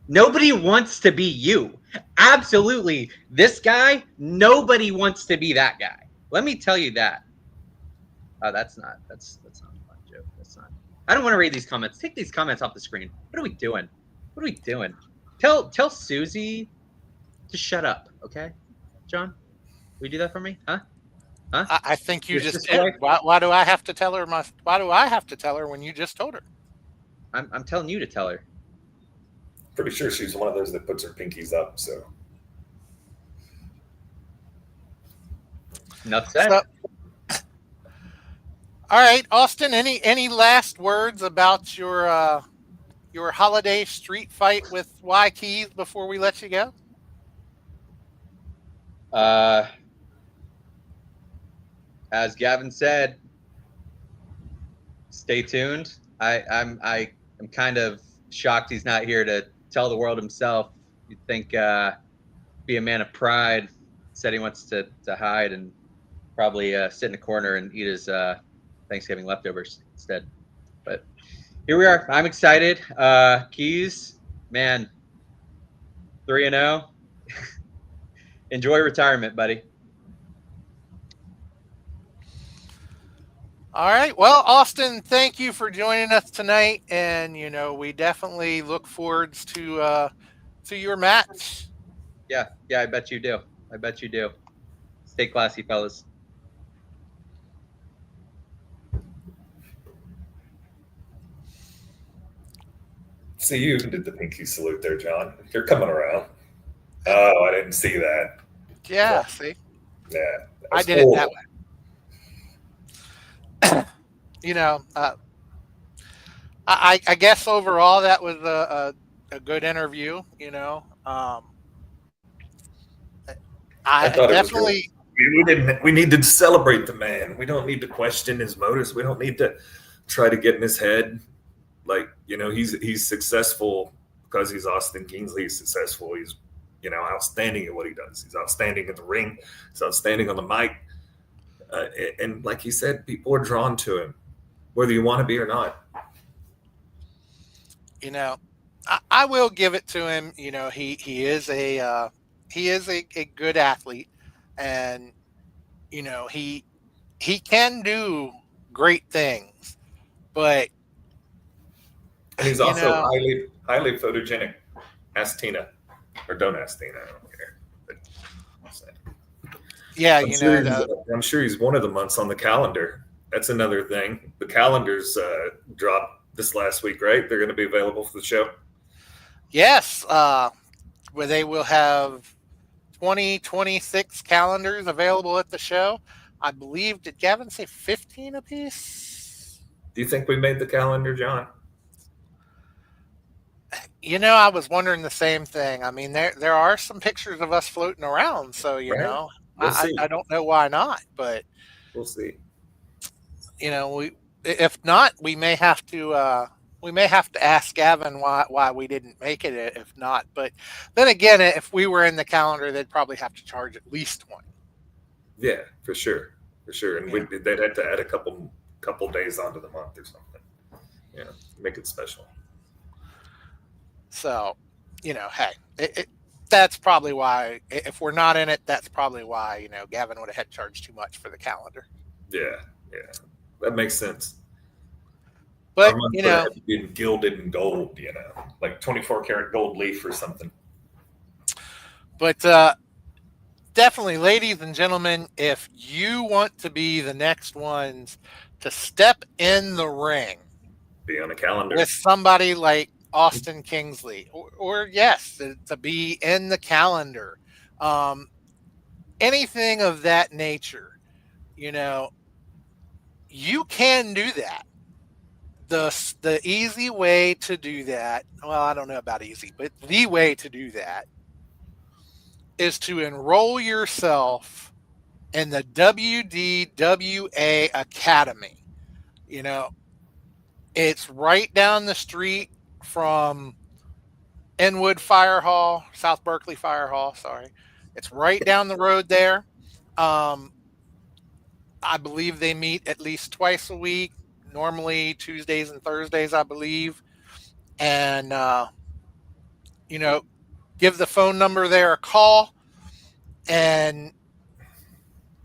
Nobody wants to be you. Absolutely. This guy, nobody wants to be that guy. Let me tell you that. Oh, that's not a fun joke. That's not. I don't want to read these comments. Take these comments off the screen. What are we doing? Tell Susie to shut up, okay? John, will you do that for me? Huh? I think you just did. Why do I have to tell her why do I have to tell her when you just told her? I'm telling you to tell her. Pretty sure she's one of those that puts her pinkies up, so. Enough said. All right, Austin, any last words about your holiday street fight with Y Keys before we let you go? As Gavin said, stay tuned. I'm kind of shocked he's not here to tell the world himself. You'd think be a man of pride. Said he wants to hide and probably sit in a corner and eat his Thanksgiving leftovers instead. But here we are. I'm excited. Keys, man, 3-0. Enjoy retirement, buddy. All right. Well, Austin, thank you for joining us tonight, and we definitely look forward to your match. Yeah, I bet you do. I bet you do. Stay classy, fellas. See, you even did the pinky salute there, John. You're coming around. Oh, I didn't see that. Yeah, see, Yeah, I that's did it that horrible. way. You know, I guess overall that was a good interview. You know, I I thought it was great. definitely, We didn't. We need to celebrate the man. We don't need to question his motives. We don't need to try to get in his head. Like, he's successful because he's Austin Kingsley. He's successful. He's outstanding at what he does. He's outstanding in the ring. He's outstanding on the mic. And like he said, people are drawn to him, whether you want to be or not. you know, I will give it to him. You know, he is a good athlete, and he can do great things, but And he's you also know, highly photogenic. Ask Tina, or don't ask Tina. I don't care. But yeah, I'm you sure know, he's, I'm sure he's one of the months on the calendar. That's another thing. The calendars dropped this last week, right? They're going to be available for the show. yes, where they will have 2026 calendars available at the show. I believe, did Gavin say 15 apiece? Do you think we made the calendar, John? You know, I was wondering the same thing. I mean, there are some pictures of us floating around, so Right. We'll see. I don't know why not, but We'll see. we if not, we may have to ask Gavin why we didn't make it if not. But then again, if we were in the calendar, they'd probably have to charge at least one. Yeah, for sure, and Yeah. they'd have to add a couple days onto the month or something. Yeah, make it special. So, hey, that's probably why. If we're not in it, that's probably why Gavin would have had charged too much for the calendar. Yeah, that makes sense. But Our month would have been gilded in gold, like 24 karat gold leaf or something. But definitely, ladies and gentlemen, if you want to be the next ones to step in the ring, Be on a calendar with somebody like Austin Kingsley, or yes, to be in the calendar, anything of that nature, you can do that. The easy way to do that, well, I don't know about easy, but the way to do that is to enroll yourself in the WDWA Academy. It's right down the street from Inwood Fire Hall, South Berkeley Fire Hall, sorry. It's right down the road there. I believe they meet at least twice a week, normally Tuesdays and Thursdays, I believe. And, give the phone number there a call, and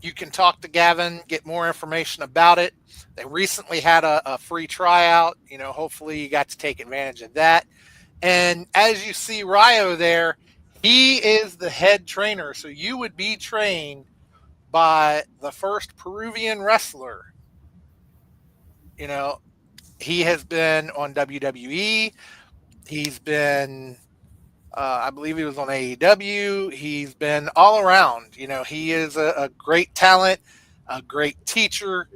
you can talk to Gavin, get more information about it. They recently had a free tryout. Hopefully you got to take advantage of that. And as you see Ryo there, he is the head trainer. So you would be trained by the first Peruvian wrestler. He has been on WWE. He's been, I believe he was on AEW. He's been all around. He is a great talent, a great teacher,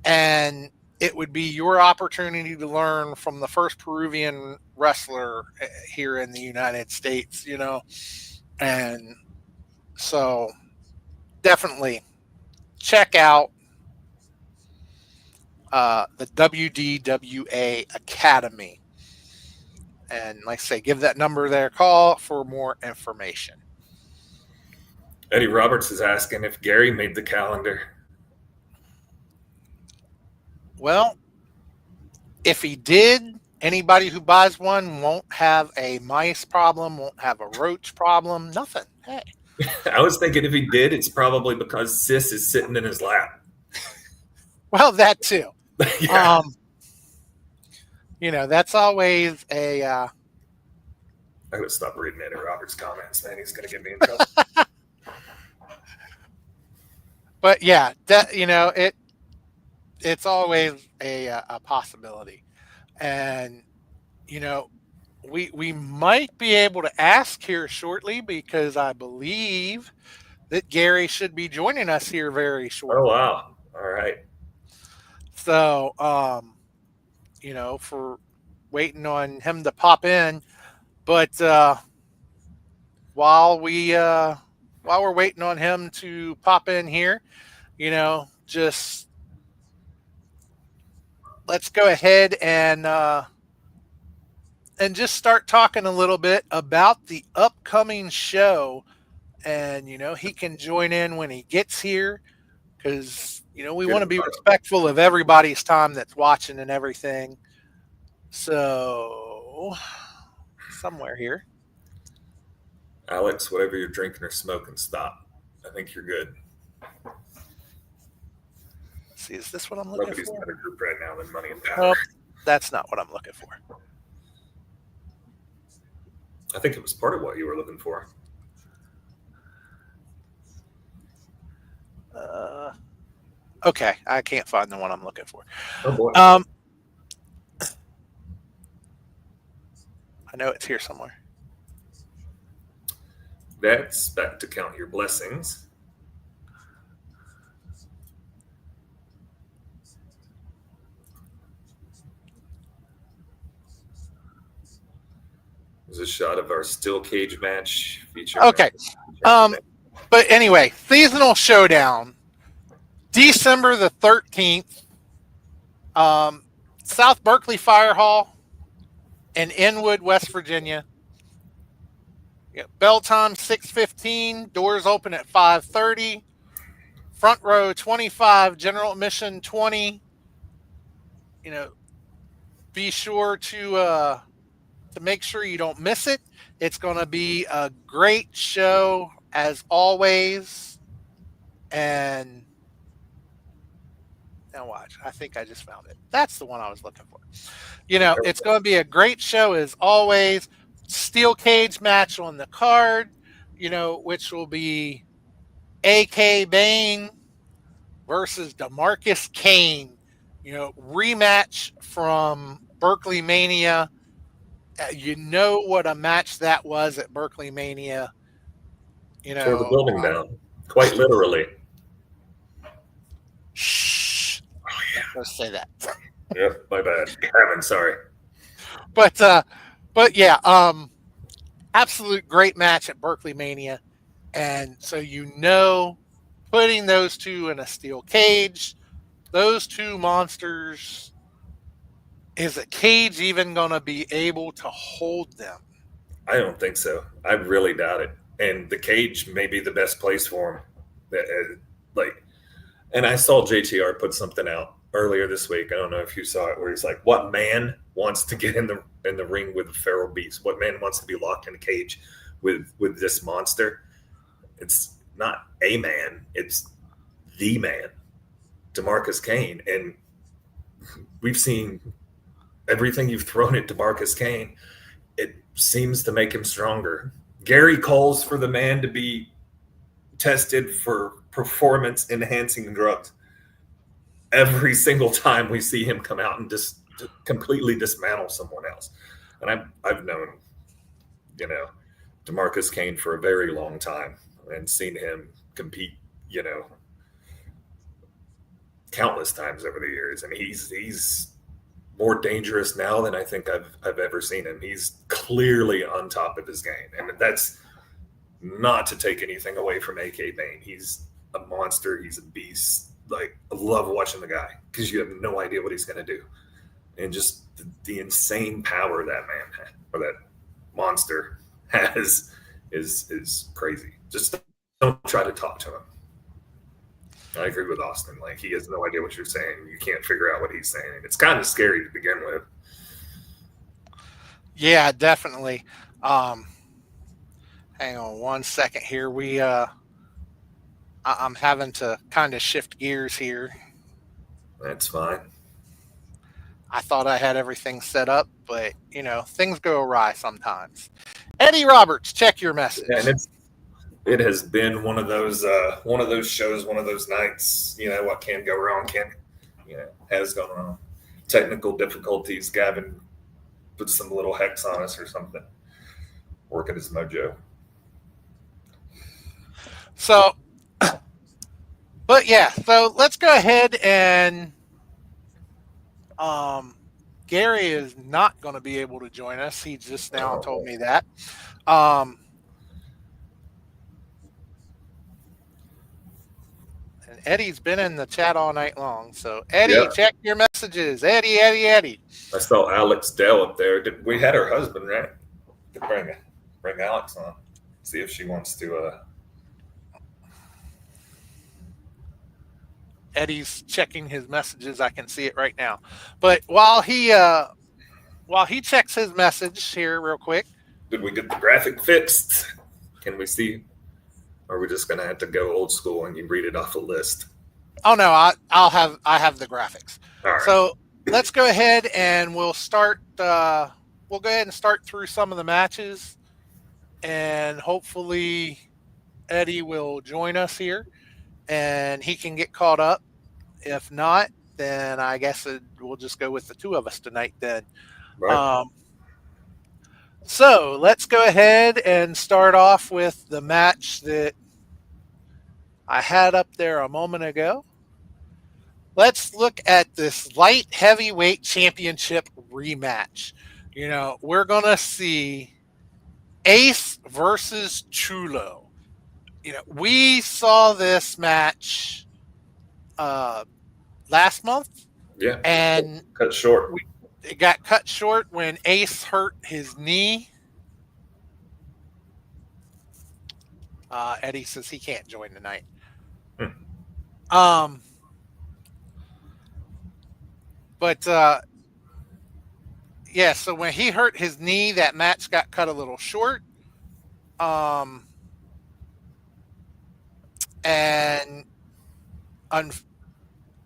and it would be your opportunity to learn from the first Peruvian wrestler here in the United States, and so definitely check out the WDWA Academy. And like I say, give that number there a call for more information. Eddie Roberts is asking if Gary made the calendar. Well, if he did, anybody who buys one won't have a mice problem, won't have a roach problem, nothing. Hey. I was thinking if he did, it's probably because Sis is sitting in his lap. Well, that too. Yeah. That's always a. I gotta stop reading Eddie Roberts' comments, man. He's gonna get me in trouble. but yeah, it's always a possibility, and you know, we might be able to ask here shortly because I believe that Gary should be joining us here very Oh shortly. wow! All right. So, for waiting on him to pop in, but while we while we're waiting on him to pop in here, just let's go ahead and just start talking a little bit about the upcoming show. And he can join in when he gets here because we want to Good. be respectful of everybody's time that's watching and everything. So somewhere here. Alex, whatever you're drinking or smoking, stop. I think you're good. Let's see, is this what I'm looking Nobody's for? better group right now than Money and Power. Nope, that's not what I'm looking for. I think it was part of what you were looking for. Okay, I can't find the one I'm looking for. Oh boy. I know it's here somewhere. That's back to count your blessings. There's a shot of our steel cage match featuring. Okay. But anyway, seasonal showdown, December the 13th, South Berkeley Fire Hall in Inwood, West Virginia. Bell time 6:15. Doors open at 5:30. Front row 25. General admission 20. Be sure to make sure you don't miss it. It's going to be a great show as always. And now watch. I think I just found it. That's the one I was looking for. It's going to be a great show as always. Steel cage match on the card, which will be AK Bane versus DeMarcus Kane. Rematch from Berkeley Mania. You know what a match that was at Berkeley Mania. Tore the building down, quite literally. Shh. Let's say that. Yep, my bad. Kevin, sorry. But yeah, absolute great match at Berkeley Mania. And so putting those two in a steel cage, those two monsters, is a cage even going to be able to hold them? I don't think so. I really doubt it. And the cage may be the best place for him. And I saw JTR put something out earlier this week. I don't know if you saw it, where he's like, "What man wants to get in the ring with a feral beast? What man wants to be locked in a cage with this monster?" It's not a man; it's the man, DeMarcus Kane. And we've seen everything you've thrown at DeMarcus Kane. It seems to make him stronger. Gary calls for the man to be tested for performance enhancing drugs every single time we see him come out and just completely dismantle someone else. And I've known, DeMarcus Kane for a very long time and seen him compete, countless times over the years. And he's more dangerous now than I think I've ever seen him. He's clearly on top of his game. And that's not to take anything away from AK Bane. He's a monster. He's a beast. Like, I love watching the guy because you have no idea what he's going to do. And just the insane power that man had, or that monster has, is crazy. Just don't try to talk to him. I agree with Austin. Like, he has no idea what you're saying. You can't figure out what he's saying. It's kind of scary to begin with. Yeah, definitely. Hang on one second here. I'm having to kind of shift gears here. That's fine. I thought I had everything set up, but things go awry sometimes. Eddie Roberts, check your message. Yeah, and it has been one of those shows, one of those nights. What can go wrong has gone wrong. Technical difficulties. Gavin put some little hex on us or something. Working his mojo. So, but yeah, so let's go ahead and Gary is not going to be able to join us. He just now told me that. And Eddie's been in the chat all night long. So Eddie, check your messages. Eddie. I saw Alex Dell up there. We had her husband, right? Bring Alex on. See if she wants to. Eddie's checking his messages. I can see it right now. But while he checks his message here real quick. Did we get the graphic fixed? Can we see? Or are we just gonna have to go old school and you read it off a list? Oh no, I have the graphics. All right. So let's go ahead and we'll start. We'll go ahead and start through some of the matches, and hopefully Eddie will join us here, and he can get caught up. If not, then I guess we'll just go with the two of us tonight. Then. Right. So let's go ahead and start off with the match that I had up there a moment ago. Let's look at this light heavyweight championship rematch. We're going to see Ace versus Chulo. We saw this match last month. Yeah. And cut short. It got cut short when Ace hurt his knee. Eddie says he can't join tonight. But yeah, so when he hurt his knee, that match got cut a little short. And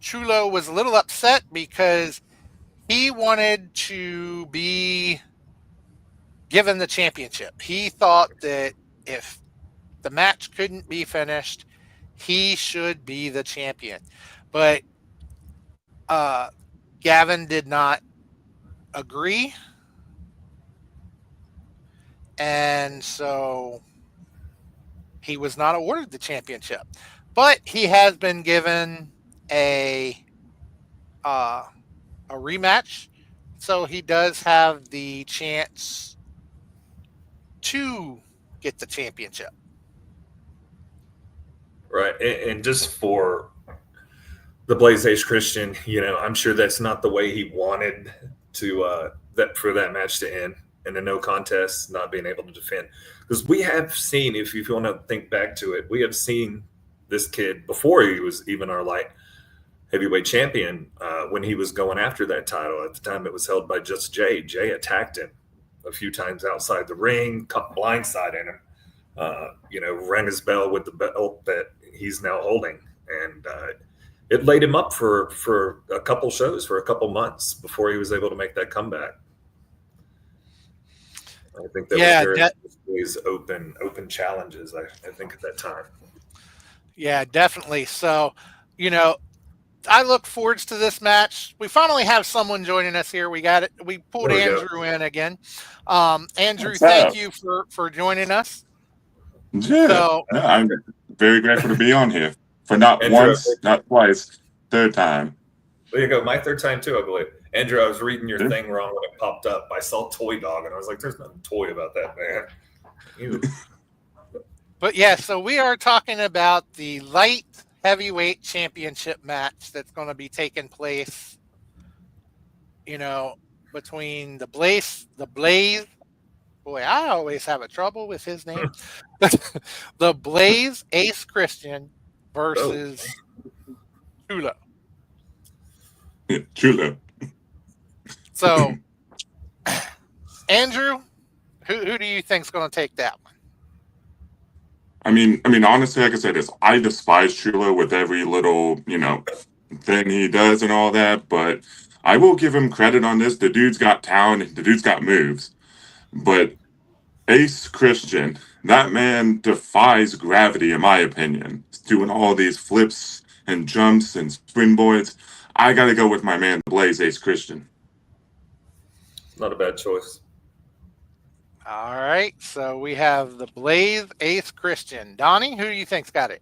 Chulo was a little upset because he wanted to be given the championship. He thought that if the match couldn't be finished, he should be the champion. But Gavin did not agree. And so he was not awarded the championship. But he has been given a rematch. So he does have the chance to get the championship. Right. And just for the Blaze Ace Christian, I'm sure that's not the way he wanted to for that match to end in a no contest, not being able to defend. Because we have seen, if you want to think back to it, we have seen this kid before he was even our light heavyweight champion when he was going after that title. At the time, it was held by Just Jay. Jay attacked him a few times outside the ring, blindsided him, rang his bell with the belt that he's now holding. And it laid him up for a couple shows, for a couple months before he was able to make that comeback. I think that was open challenges, I think, at that time. Yeah, definitely. So, I look forward to this match. We finally have someone joining us here. We got it. We pulled Andrew in again. Andrew, thank you for joining us. Yeah, so, I'm very grateful to be on here for not Andrew, once, not twice, third time. There you go. My third time too, I believe. Andrew, I was reading your thing wrong when it popped up. I saw Toy Dog, and I was like, "There's nothing toy about that, man." But yeah, so we are talking about the light heavyweight championship match that's going to be taking place, between the Blaze. Boy, I always have a trouble with his name. The Blaze Ace Christian versus Chulo. Chulo. So, Andrew, who do you think's going to take that one? I mean, honestly, like I said, I despise Chulo with every little, thing he does and all that, but I will give him credit on this. The dude's got talent. The dude's got moves. But Ace Christian that man defies gravity, in my opinion. He's doing all these flips and jumps and springboards. I got to go with my man, Blaze Ace Christian. Not a bad choice. All right, so we have the Blaze Ace Christian. Donnie, who do you think's got it?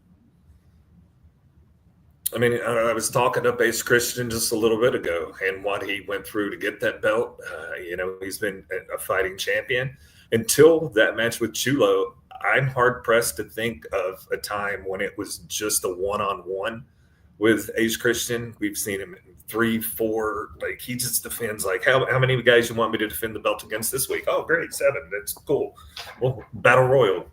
I mean, I was talking up Ace Christian just a little bit ago and what he went through to get that belt. He's been a fighting champion. Until that match with Chulo, I'm hard-pressed to think of a time when it was just a one-on-one with Ace Christian. We've seen him in 3, 4. Like, he just defends, like, how many guys you want me to defend the belt against this week? Oh, great, 7. That's cool. Well, Battle Royal.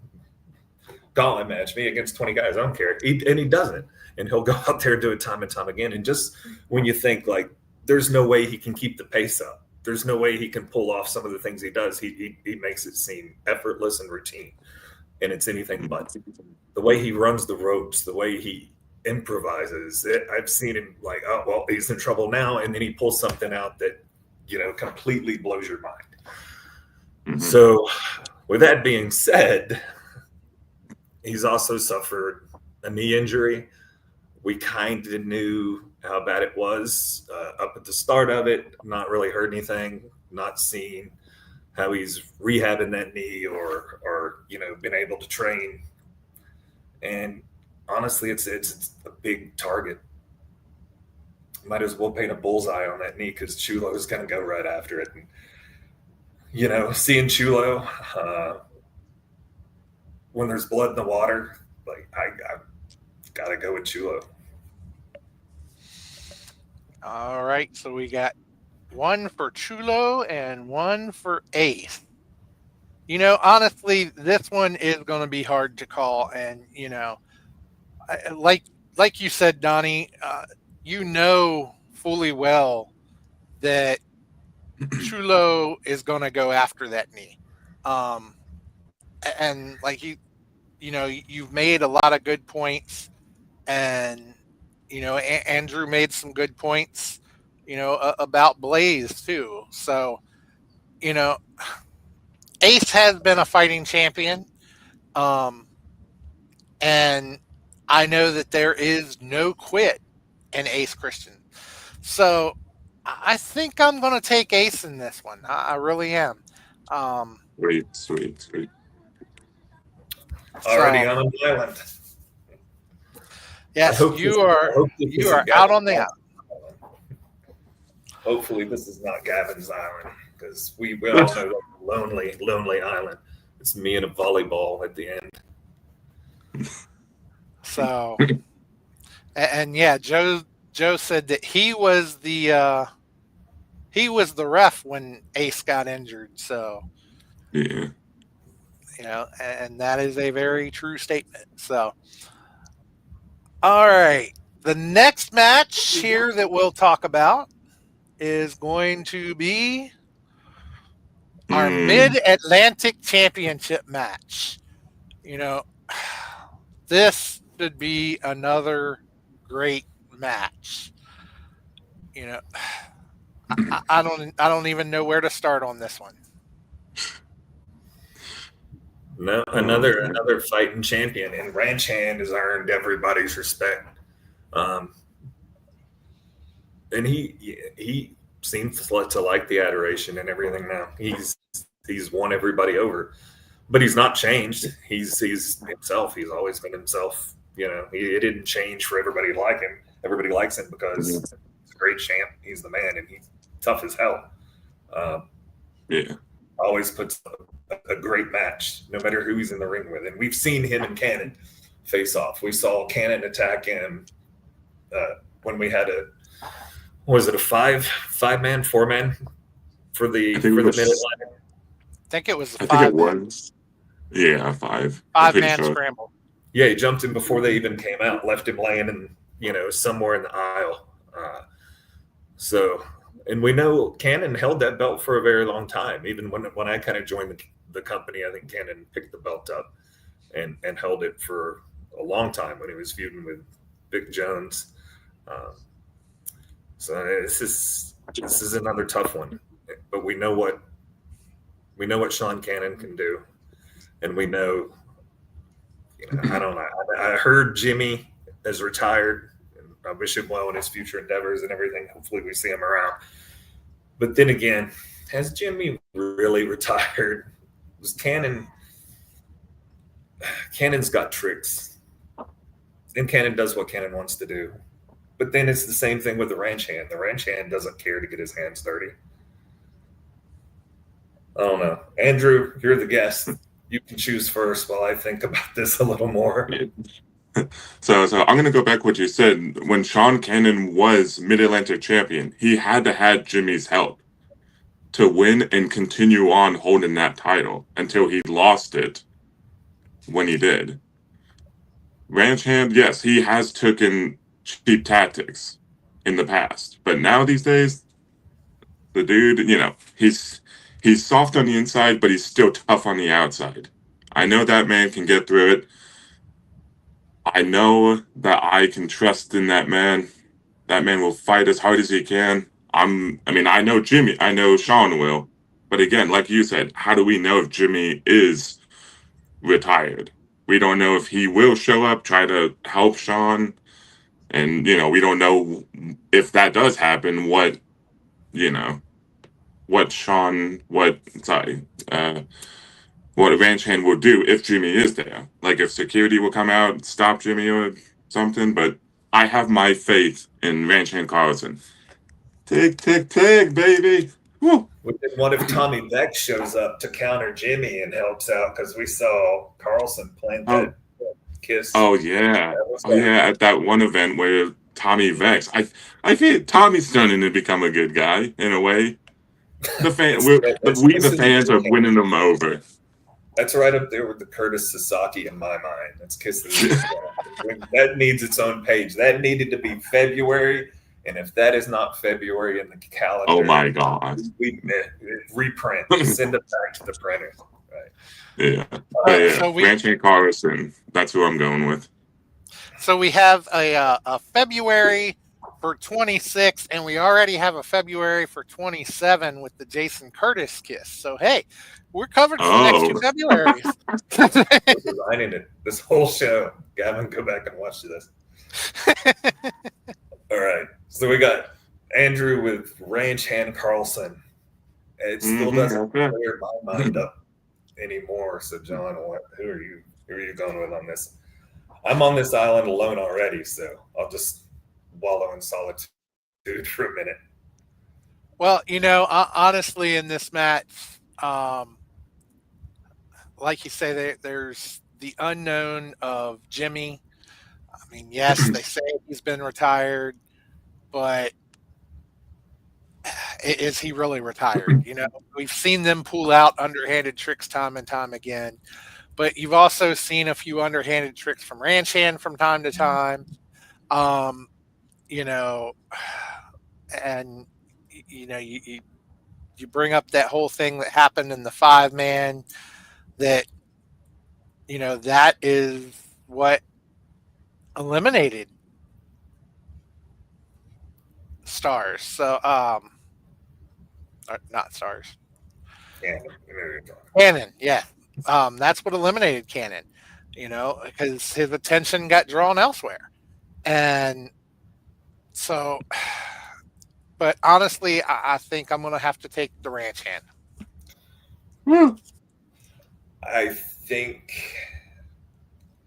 Gauntlet match, me against 20 guys. I don't care. And he doesn't. And he'll go out there and do it time and time again. And just when you think, like, there's no way he can keep the pace up, there's no way he can pull off some of the things he does, he makes it seem effortless and routine. And it's anything but. The way he runs the ropes, the way he improvises, I've seen him like, oh, well, he's in trouble now. And then he pulls something out that, completely blows your mind. Mm-hmm. So with that being said, he's also suffered a knee injury. We kind of knew how bad it was up at the start of it. Not really heard anything, not seen how he's rehabbing that knee or been able to train. And honestly, it's a big target. Might as well paint a bullseye on that knee because Chulo is going to go right after it. And, seeing Chulo when there's blood in the water, like I gotta go with Chulo. All right, so we got one for Chulo and one for Ace. Honestly, this one is going to be hard to call, and like you said, Donnie, fully well that Chulo is going to go after that knee, and like you've made a lot of good points, and Andrew made some good points, about Blaze too. So, Ace has been a fighting champion, and I know that there is no quit in Ace Christian. So I think I'm going to take Ace in this one. I really am. Sweet. Already on an island. Yes, you are out on the island. Hopefully this is not Gavin's island, because we all know that lonely island. It's me and a volleyball at the end. So, and yeah, Joe said that he was the ref when Ace got injured. So, yeah, and that is a very true statement. So, all right, the next match here that we'll talk about is going to be our Mid-Atlantic Championship match. This should be another great match. I don't even know where to start on this one. No, another fighting champion, and Ranch Hand has earned everybody's respect. And he seems to like the adoration and everything now. He's won everybody over, but he's not changed. He's himself. He's always been himself. It didn't change for everybody to like him. Everybody likes him because he's a great champ. He's the man, and he's tough as hell. Always puts a great match, no matter who he's in the ring with. And we've seen him and Cannon face off. We saw Cannon attack him when we had a 4-man for the Mid-Atlantic? I think it was I think it was. Yeah, 5. 5-man scramble. Yeah, he jumped him before they even came out, left him laying in, somewhere in the aisle. And we know Cannon held that belt for a very long time. Even when I kind of joined the company, I think Cannon picked the belt up and held it for a long time when he was feuding with Big Jones. So this is another tough one, but we know what Sean Cannon can do, and we know I don't know. I heard Jimmy is retired. I wish him well in his future endeavors and everything. Hopefully, we see him around. But then again, has Jimmy really retired? Was Cannon? Cannon's got tricks, and Cannon does what Cannon wants to do. But then it's the same thing with the ranch hand. The ranch hand doesn't care to get his hands dirty. I don't know. Andrew, you're the guest. You can choose first while I think about this a little more. So I'm going to go back what you said. When Sean Cannon was Mid-Atlantic champion, he had to have Jimmy's help to win and continue on holding that title until he lost it when he did. Ranch hand, yes, he has taken cheap tactics in the past, but now these days, the dude, he's soft on the inside, but he's still tough on the outside. I know that man can get through it. I know that I can trust in that man. That man will fight as hard as he can. I know Jimmy, I know Sean will. But again, like you said, how do we know if Jimmy is retired? We don't know if he will show up, try to help Sean. And, we don't know if that does happen, what ranch hand will do if Jimmy is there. Like if security will come out, stop Jimmy or something. But I have my faith in ranch hand Carlson. Tick, tick, tick, baby. Woo. What if Tommy Vex shows up to counter Jimmy and helps out? Because we saw Carlson plant that kiss. Oh yeah. At that one event where Tommy Vex. I think Tommy's starting to become a good guy in a way. The fans are winning them over. That's right up there with the Curtis Sasaki in my mind. That's kissing. That needs its own page. That needed to be February. And if that is not February in the calendar, oh my God, we reprint, send it back to the printer. Right. Yeah. So Ranch and Carlson, that's who I'm going with. So we have a February for 26, and we already have a February for 27 with the Jason Curtis kiss. So hey, we're covered for the next 2 Februarys. We're designing it. This whole show. Gavin, go back and watch this. All right. So we got Andrew with Ranch Hand Carlson. It still doesn't clear my mind up anymore. So John, who are you going with on this? I'm on this island alone already, so I'll just wallow in solitude for a minute. Well, honestly, in this match, like you say, there's the unknown of Jimmy. I mean, yes, they say he's been retired, but is he really retired? We've seen them pull out underhanded tricks time and time again, but you've also seen a few underhanded tricks from Ranch Hand from time to time. And you bring up that whole thing that happened in the 5-man that that is what eliminated Stars. So not Stars, Cannon. Yeah, that's what eliminated Cannon, because his attention got drawn elsewhere. And so, but honestly, I think I'm going to have to take the Ranch Hand. I think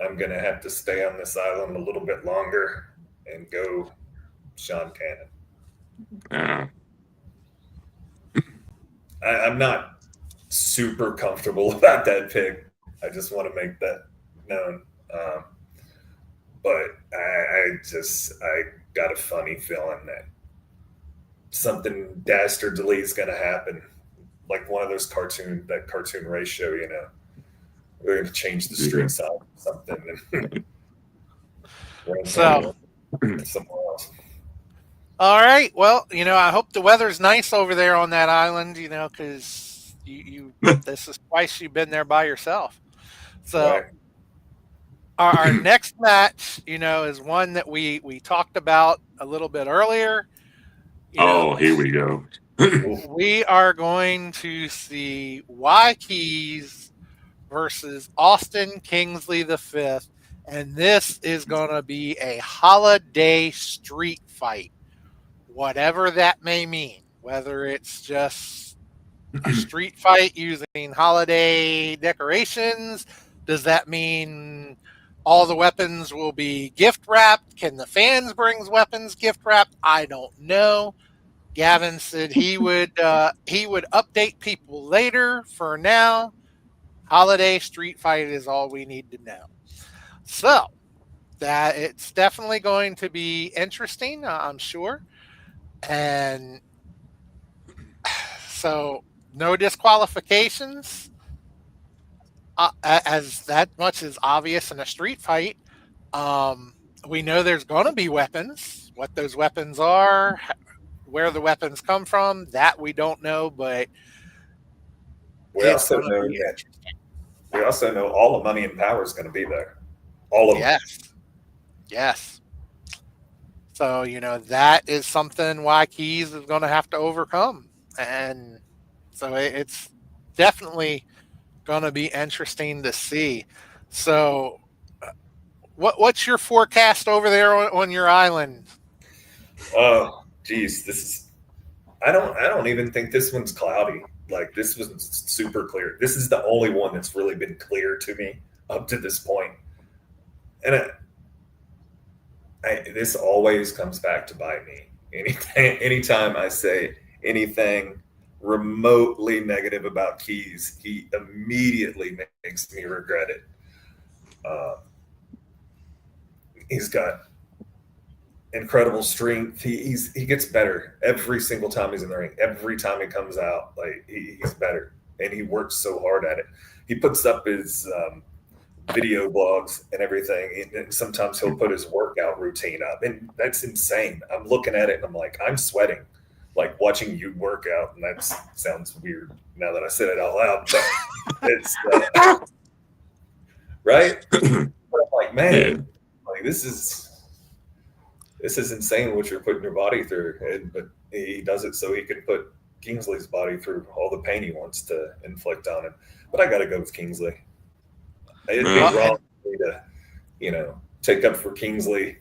I'm going to have to stay on this island a little bit longer and go Sean Cannon. Yeah. I'm not super comfortable about that pick. I just want to make that known. But I got a funny feeling that something dastardly is going to happen. Like one of those cartoon race show, we're going to change the streets out or something. So, somewhere else. All right. Well, I hope the weather's nice over there on that island, because this is twice you've been there by yourself. So right. our next match, is one that we talked about a little bit earlier. Here we go. We are going to see Y Keys versus Austin Kingsley V And this is going to be a holiday street fight, whatever that may mean, whether it's just a street fight using holiday decorations. Does that mean all the weapons will be gift wrapped? Can the fans bring weapons gift wrapped? I don't know. Gavin said he would update people later. For now, holiday street fight is all we need to know. So that it's definitely going to be interesting, I'm sure. And so no disqualifications, as that much is obvious in a street fight. We know there's going to be weapons. What those weapons are, where the weapons come from, that we don't know, but We also know that we also know all the money and power is going to be there. All of it. Yes. So, that is something Y Keys is going to have to overcome. And so it's definitely going to be interesting to see. So, what's your forecast over there on your island? Oh, geez, I don't even think this one's cloudy. Like, this was super clear. This is the only one that's really been clear to me up to this point. And this always comes back to bite me. Anytime I say anything remotely negative about Keys, he immediately makes me regret it. He's got incredible strength. He gets better every single time he's in the ring. Every time he comes out, like he's better, and he works so hard at it. He puts up his video blogs and everything, and sometimes he'll put his workout routine up, and that's insane. I'm looking at it and I'm like, I'm sweating, like watching you work out, and that sounds weird now that I said it out loud, but it's right. But I'm like, man, like this is insane what you're putting your body through, but he does it so he can put Kingsley's body through all the pain he wants to inflict on him. But I got to go with Kingsley. It'd be wrong for me to, take up for Kingsley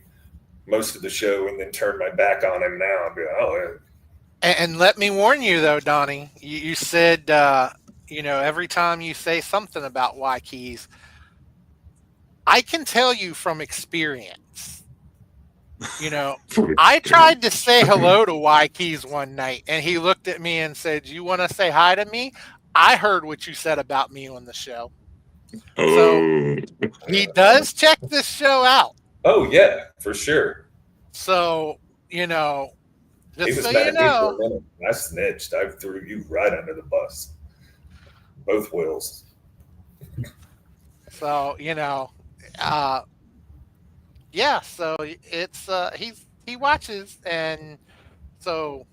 most of the show and then turn my back on him now. I'd be like, oh. And let me warn you, though, Donnie. You said, every time you say something about Y Keys, I can tell you from experience. I tried to say hello to Y Keys one night, and he looked at me and said, "You want to say hi to me? I heard what you said about me on the show." So he does check this show out. Oh yeah, for sure. So just he was so mad you at me know, for a minute. I snitched. I threw you right under the bus. Both wheels. So yeah. So it's he watches, and so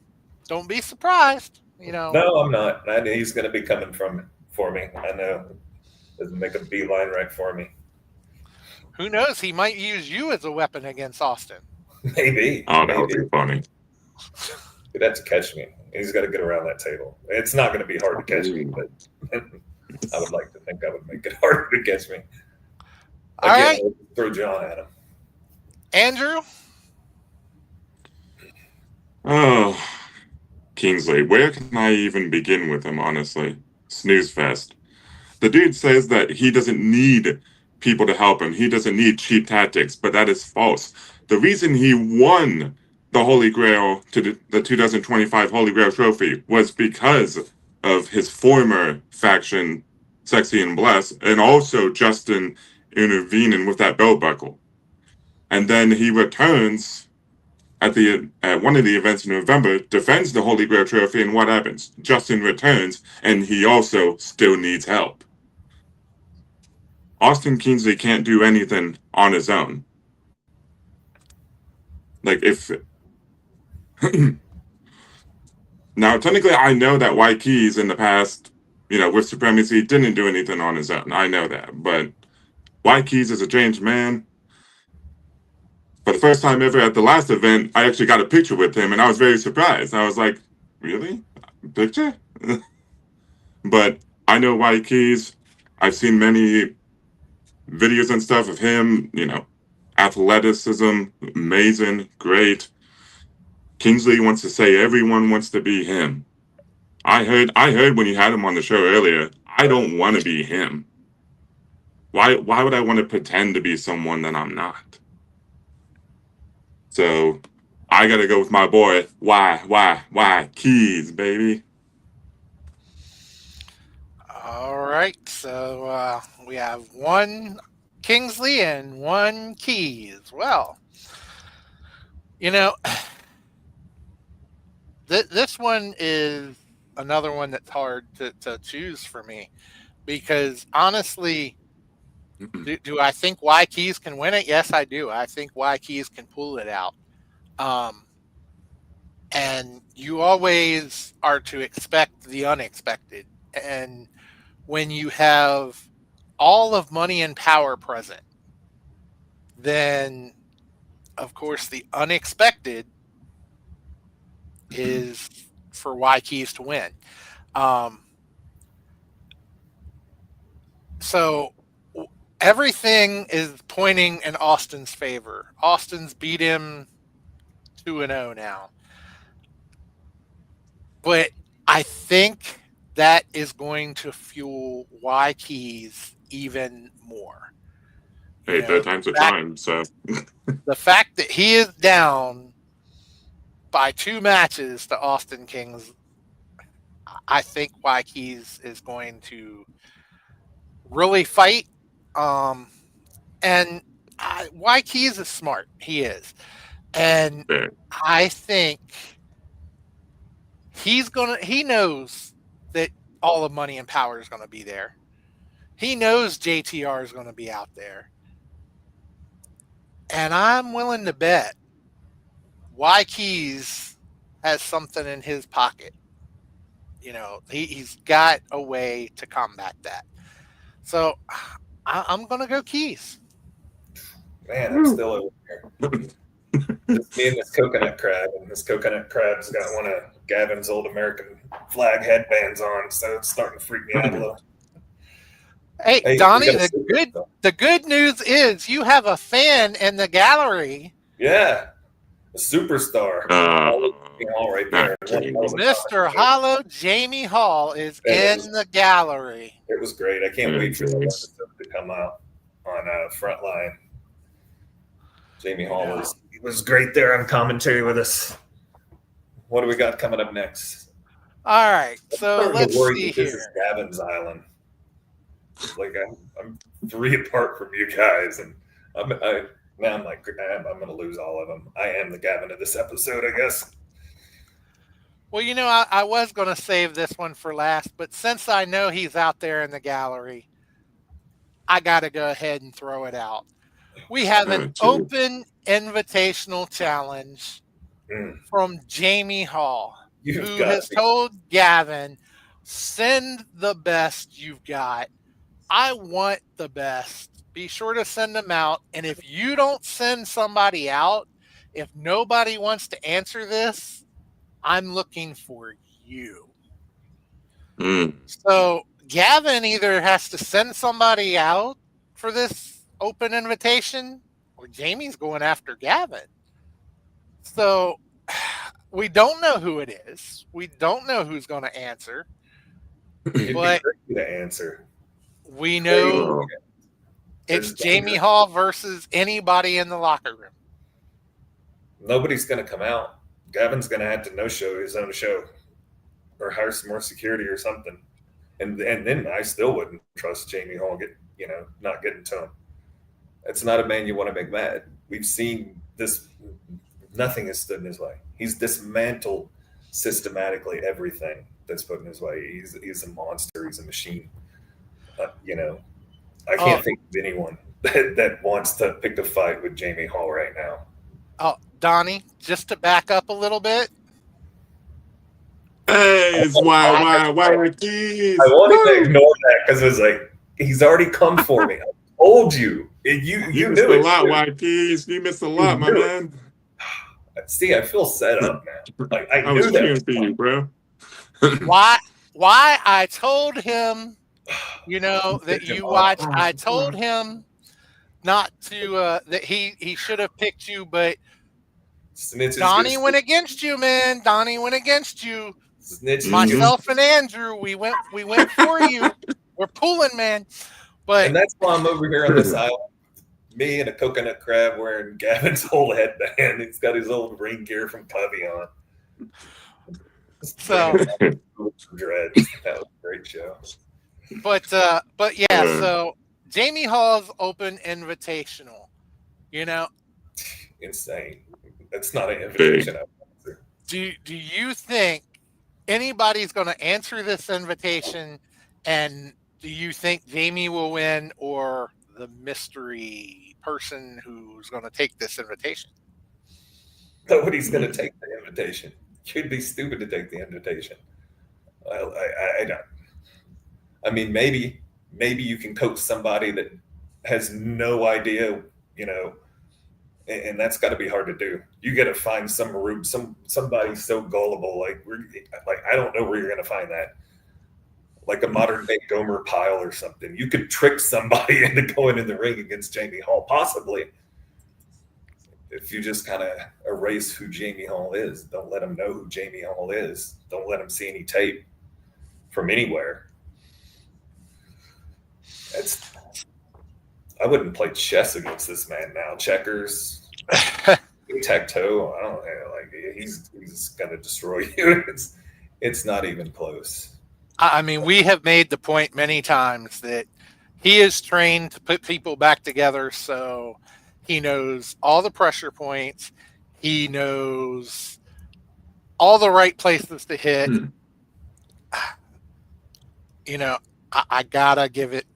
don't be surprised. No, I'm not. He's going to be coming for me. I know. Doesn't make a beeline right for me. Who knows? He might use you as a weapon against Austin. Maybe. Oh, that would be funny. He'd have to catch me. He's got to get around that table. It's not going to be hard to catch me, but I would like to think I would make it harder to catch me. All right. Throw John at him. Andrew? Oh, Kingsley, where can I even begin with him, honestly? Snooze fest. The dude says that he doesn't need people to help him. He doesn't need cheap tactics, but that is false. The reason he won the Holy Grail to the 2025 Holy Grail Trophy was because of his former faction, Sexy and Bless, and also Justin intervening with that belt buckle. And then he returns at one of the events in November, defends the Holy Grail Trophy, and what happens? Justin returns, and he also still needs help. Austin Kingsley can't do anything on his own. Like, if... Now, technically, I know that Y Keys in the past, with Supremacy, didn't do anything on his own. I know that. But Y Keys is a changed man. For the first time ever at the last event, I actually got a picture with him, and I was very surprised. I was like, really? Picture? But I know Y Keys. I've seen many videos and stuff of him, athleticism, amazing, great. Kingsley wants to say everyone wants to be him. I heard when you had him on the show earlier, I don't want to be him. Why would I want to pretend to be someone that I'm not? So I gotta go with my boy. Why? Keys, baby. All right. So we have one Kingsley and one Keys. Well, this one is another one that's hard to choose for me because honestly, do I think Y Keys can win it? Yes, I do. I think Y Keys can pull it out. And you always are to expect the unexpected. And when you have all of Money and Power present, then of course the unexpected is for Y Keys to win. So everything is pointing in Austin's favor. Austin's beat him 2-0 now. But I think that is going to fuel Y Keys even more. Hey, third time's a charm, so. The fact that he is down by 2 matches to Austin Kings, I think Y Keys is going to really fight. And Y Keys is smart. He is. And I think he knows that all of Money and Power is going to be there. He knows JTR is going to be out there. And I'm willing to bet Y Keys has something in his pocket. He's got a way to combat that. So I'm going to go Keys. Man, I'm still over here. Just me and this coconut crab, and this coconut crab's got one of Gavin's old American flag headbands on, so it's starting to freak me out a little. Hey, Donnie, the good news is you have a fan in the gallery. Yeah, a superstar. Hall right there. Mr. Hollow Jamie Hall is in the gallery. It was great. I can't wait for the episode to come out on Frontline. Jamie Hall was great there on commentary with us. What do we got coming up next? All right, so let's see here. This is Gavin's Island. Like I'm 3 apart from you guys, and I'm going to lose all of them. I am the Gavin of this episode, I guess. Well, I was going to save this one for last, but since I know he's out there in the gallery, I got to go ahead and throw it out. We have an open invitational challenge from Jamie Hall, who has told Gavin, send the best you've got. I want the best. Be sure to send them out. And if you don't send somebody out, if nobody wants to answer this, I'm looking for you. So Gavin either has to send somebody out for this open invitation, or Jamie's going after Gavin. So we don't know who it is. We don't know who's going to answer. But to answer. We know it's Jamie Hall versus anybody in the locker room. Nobody's going to come out. Gavin's going to have to no-show his own show or hire some more security or something. And then I still wouldn't trust Jamie Hall not getting to him. It's not a man you want to make mad. We've seen this. Nothing has stood in his way. He's dismantled systematically everything that's put in his way. He's a monster. He's a machine. I can't think of anyone that wants to pick a fight with Jamie Hall right now. Oh, Donnie, just to back up a little bit. Hey, it's why Keys. I wanted to ignore that because it was like, he's already come for me. I told you. You missed knew a lot, White Keys. You missed a lot, my man. See, I feel set up, man. Like I was knew that. cheering for you, bro. Why I told him, that you watched. I told him not to that he should have picked you, but Snitches Donnie get went against you, man. Donnie went against you. snitches Myself and Andrew, we went for you. We're pulling, man. But and that's why I'm over here on this island. Me and a coconut crab wearing Gavin's whole headband. He's got his old ring gear from Covey on. so, Dreads. That was a great show. but yeah. So Jamie Hall's Open Invitational. You know, Insane. That's not an invitation. do you think anybody's going to answer this invitation? And do you think Jamie will win, or the mystery person who's going to take this invitation? Nobody's going to take the invitation. You'd be stupid to take the invitation. I don't. I mean, maybe you can coach somebody that has no idea, you know, and that's got to be hard to do. You got to find some route, somebody so gullible, like I don't know where you're going to find that. Like a modern day Gomer Pyle or something. You could trick somebody into going in the ring against Jamie Hall, possibly. If you just kind of erase who Jamie Hall is, don't let him know who Jamie Hall is. Don't let him see any tape from anywhere. I wouldn't play chess against this man now. Checkers, tic-tac-toe. I don't know. Like he's gonna destroy you. It's not even close. I mean, we have made the point many times that he is trained to put people back together. So he knows all the pressure points. He knows all the right places to hit. You know, I gotta give it.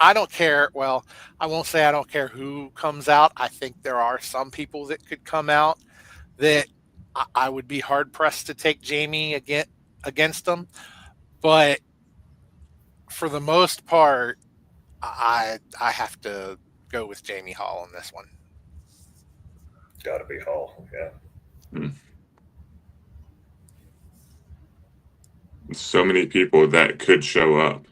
I don't care. Well, I won't say I don't care who comes out. I think there are some people that could come out that I would be hard pressed to take Jamie against them. But for the most part, I have to go with Jamie Hall on this one. Got to be Hall, yeah. So many people that could show up.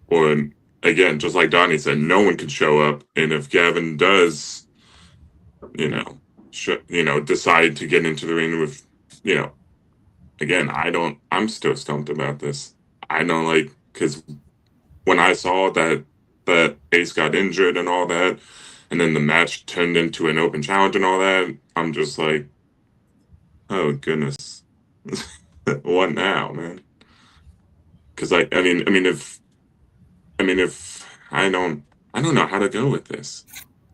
Or again, just like Donnie said, no one could show up. And if Gavin does, decide to get into the ring with, again, I'm still stumped about this. I don't because when I saw that Ace got injured and all that, and then the match turned into an open challenge and all that, I'm just like, oh goodness, what now, man? Because I don't know how to go with this.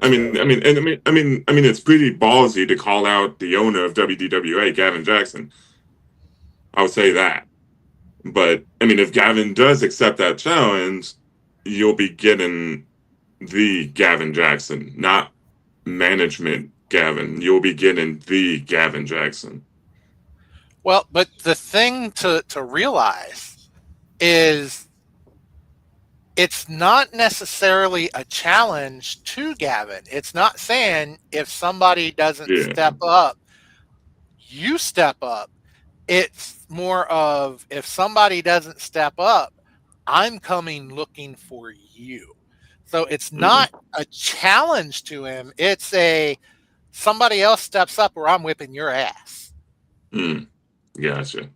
I mean, it's pretty ballsy to call out the owner of WDWA, Gavin Jackson. I would say that. But, if Gavin does accept that challenge, you'll be getting the Gavin Jackson, not management Gavin. You'll be getting the Gavin Jackson. Well, but the thing to realize is it's not necessarily a challenge to Gavin. It's not saying if somebody doesn't step up, you step up. It's more of if somebody doesn't step up, I'm coming looking for you. So it's not a challenge to him. It's somebody else steps up or I'm whipping your ass. Gotcha.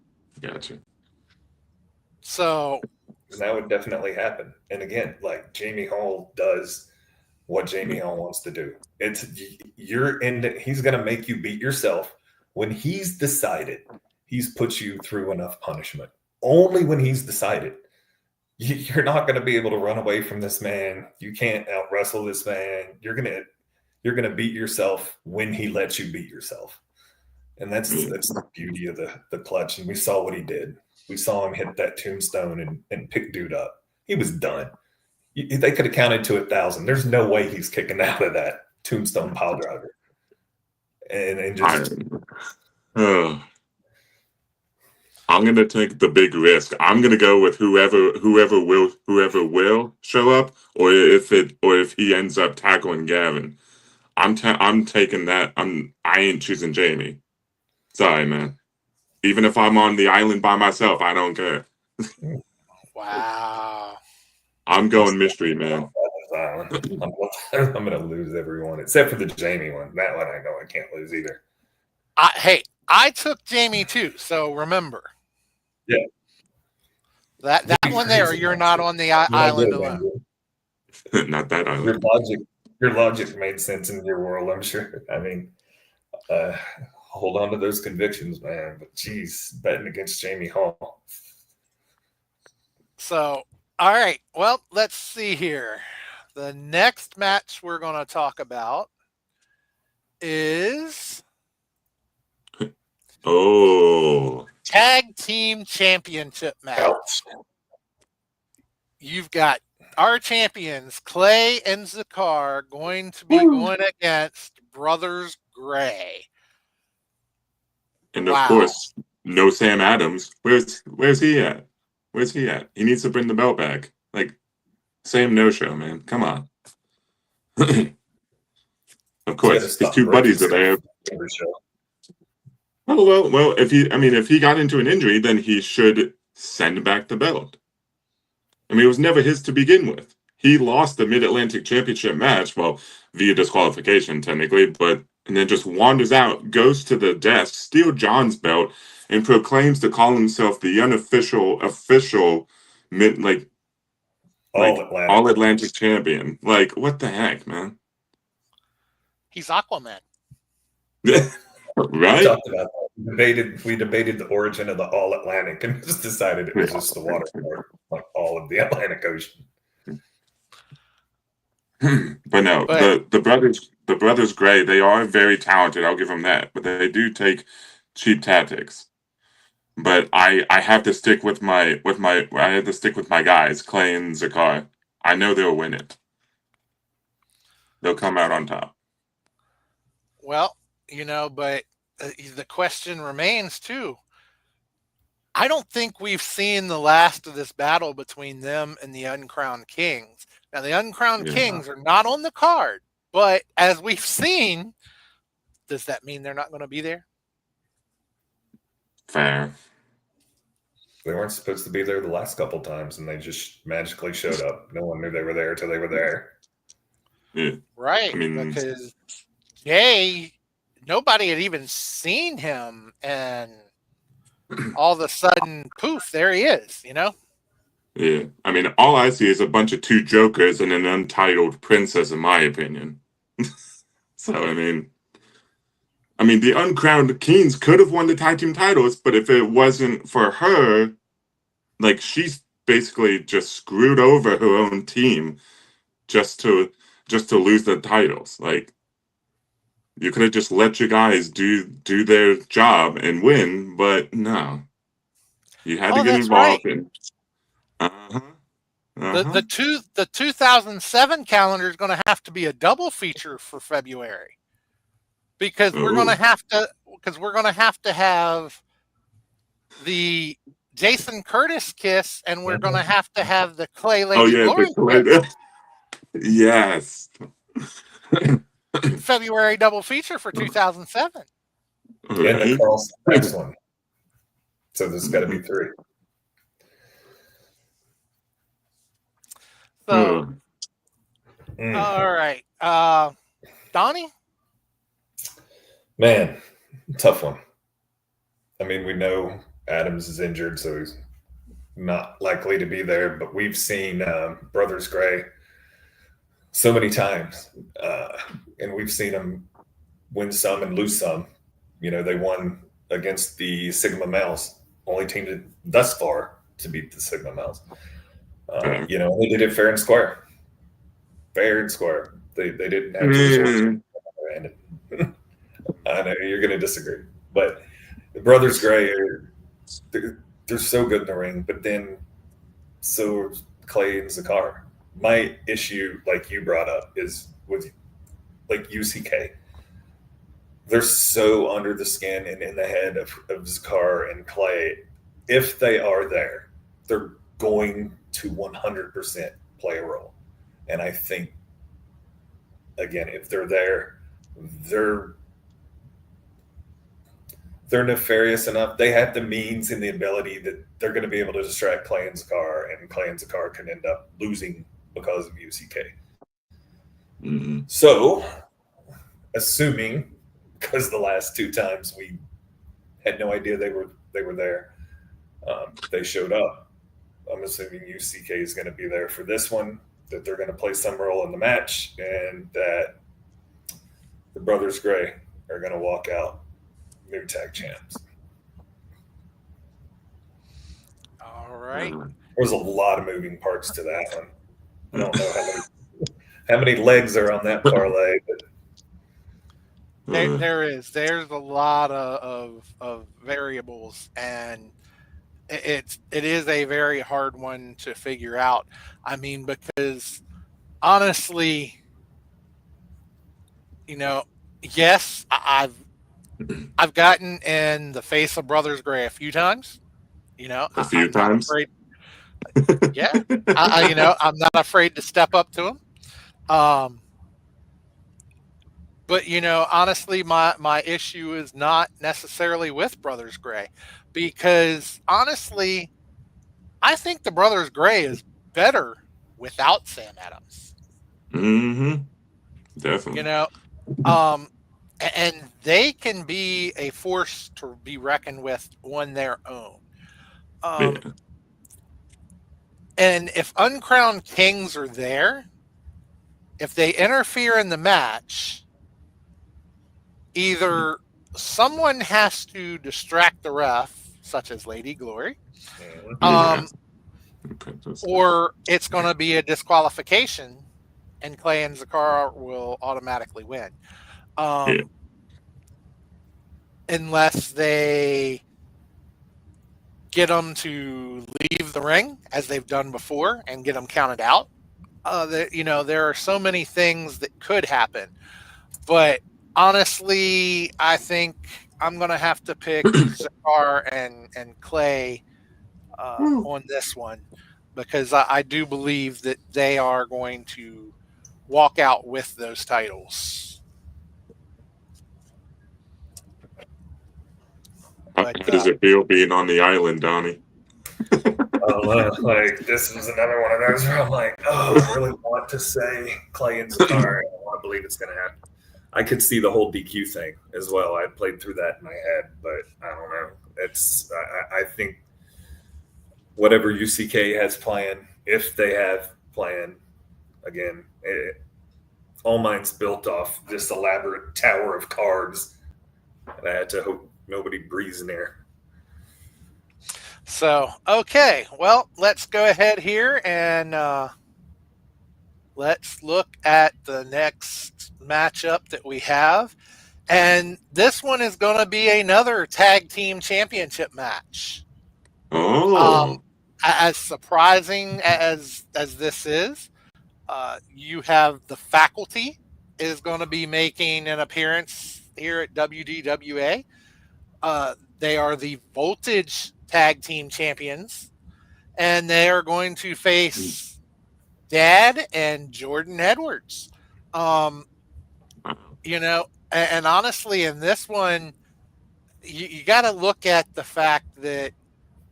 So that would definitely happen. And again, like Jamie Hall does what Jamie Hall wants to do. He's going to make you beat yourself when he's decided. He's put you through enough punishment. Only when he's decided. You're not going to be able to run away from this man. You can't out wrestle this man. You're going to beat yourself when he lets you beat yourself. And that's the beauty of the clutch. And we saw what he did. We saw him hit that tombstone and pick dude up. He was done. They could have counted to 1,000. There's no way he's kicking out of that tombstone pile driver. And just I'm gonna take the big risk. I'm gonna go with whoever will show up, or if he ends up tackling Gavin. I'm taking that. I ain't choosing Jamie. Sorry, man. Even if I'm on the island by myself, I don't care. Wow. I'm going mystery, man. Island. I'm going to lose everyone except for the Jamie one. That one I know I can't lose either. Hey, I took Jamie too, so remember. Yeah. That one there, you're not on the island alone. Not that island. Your logic made sense in your world, I'm sure. I mean, hold on to those convictions, man. But geez, betting against Jamie Hall. So, all right. Well, let's see here. The next match we're going to talk about is Tag Team Championship match. You've got our champions, Clay and Zakar, going to be going against Brothers Gray. And of course, no Sam Adams. Where's he at? Where's he at? He needs to bring the belt back. Like, Sam no-show, man. Come on. Of course, his two buddies are there. Well, if he got into an injury, then he should send back the belt. I mean, it was never his to begin with. He lost the Mid-Atlantic Championship match, well, via disqualification, technically, and then just wanders out, goes to the desk, steals John's belt, and proclaims to call himself the unofficial, official, All Atlantic champion. Like, what the heck, man? He's Aquaman. Right? We talked about that. We debated the origin of the All Atlantic and just decided it was just the water part, like all of the Atlantic Ocean. But no, the brothers Gray, they are very talented. I'll give them that, but they do take cheap tactics. But I have to stick with my guys, Clay and Zakar. I know they'll win it. They'll come out on top. Well, but the question remains too. I don't think we've seen the last of this battle between them and the Uncrowned Kings. Now, the Uncrowned Kings are not on the card, but as we've seen, does that mean they're not going to be there? Fair. They weren't supposed to be there the last couple times, and they just magically showed up. No one knew they were there until they were there. Yeah. Right, because nobody had even seen him, and all of a sudden, poof, there he is, Yeah. I mean, all I see is a bunch of two jokers and an untitled princess, in my opinion. So, I mean, the Uncrowned Kings could have won the tag team titles, but if it wasn't for her, like, she's basically just screwed over her own team just to lose the titles. Like, you could have just let your guys do their job and win, but no. You had to get involved in. The 2007 calendar is going to have to be a double feature for February, because we're going to have to have the Jason Curtis kiss, and we're going to have the Clay Lady Glory kiss. Yes. February double feature for 2007. And the next one. So there's got to be 3. So, all right. Donnie? Man, tough one. I mean, we know Adams is injured, so he's not likely to be there, but we've seen Brothers Gray so many times, and we've seen them win some and lose some. They won against the Sigma Males, only team thus far to beat the Sigma Males. They did it fair and square. Fair and square. They didn't have to. I know you're going to disagree, but the Brothers Gray they're so good in the ring, but then so are Clay and Zakar. My issue, like you brought up, is with like UCK. They're so under the skin and in the head of Zakar and Clay. If they are there, they're going to 100% play a role. And I think, again, if they're there, they're nefarious enough. They have the means and the ability that they're going to be able to distract Clay and Zakar can end up losing because of UCK. So, assuming, because the last two times we had no idea they were there, they showed up. I'm assuming UCK is going to be there for this one, that they're going to play some role in the match, and that the Brothers Gray are going to walk out new tag champs. All right. There's a lot of moving parts to that one. I don't know how many legs are on that parlay. But There's a lot of variables, and it is a very hard one to figure out. I mean, because honestly, yes, I've gotten in the face of Brothers Gray a few times. A few I'm not times. afraid. Yeah, I'm not afraid to step up to him. But honestly, my issue is not necessarily with Brothers Gray, because honestly, I think the Brothers Gray is better without Sam Adams. Definitely. And they can be a force to be reckoned with on their own. Yeah. And if uncrowned kings are there, if they interfere in the match, either someone has to distract the ref, such as Lady Glory, Yeah. or it's going to be a disqualification, and Clay and Zakara will automatically win. Unless they get them to leave the ring, as they've done before, and get them counted out. There are so many things that could happen. But honestly, I think I'm going to have to pick Zakar and Clay on this one, because I do believe that they are going to walk out with those titles. How does it feel being on the island, Donnie? Like, this is another one of those where I'm like, I really want to say Clay and Zakar. I want to believe it's going to happen. I could see the whole DQ thing as well. I played through that in my head, but I don't know. I think whatever UCK has planned, if they have planned, again, all mine's built off this elaborate tower of cards. And I had to hope nobody breathes near. So, okay, well, let's go ahead here and let's look at the next matchup that we have. And this one is going to be another tag team championship match. As surprising as this is, you have the Faculty is going to be making an appearance here at WDWA. They are the Voltage Tag Team Champions, and they are going to face Dad and Jordan Edwards. And honestly, in this one, you got to look at the fact that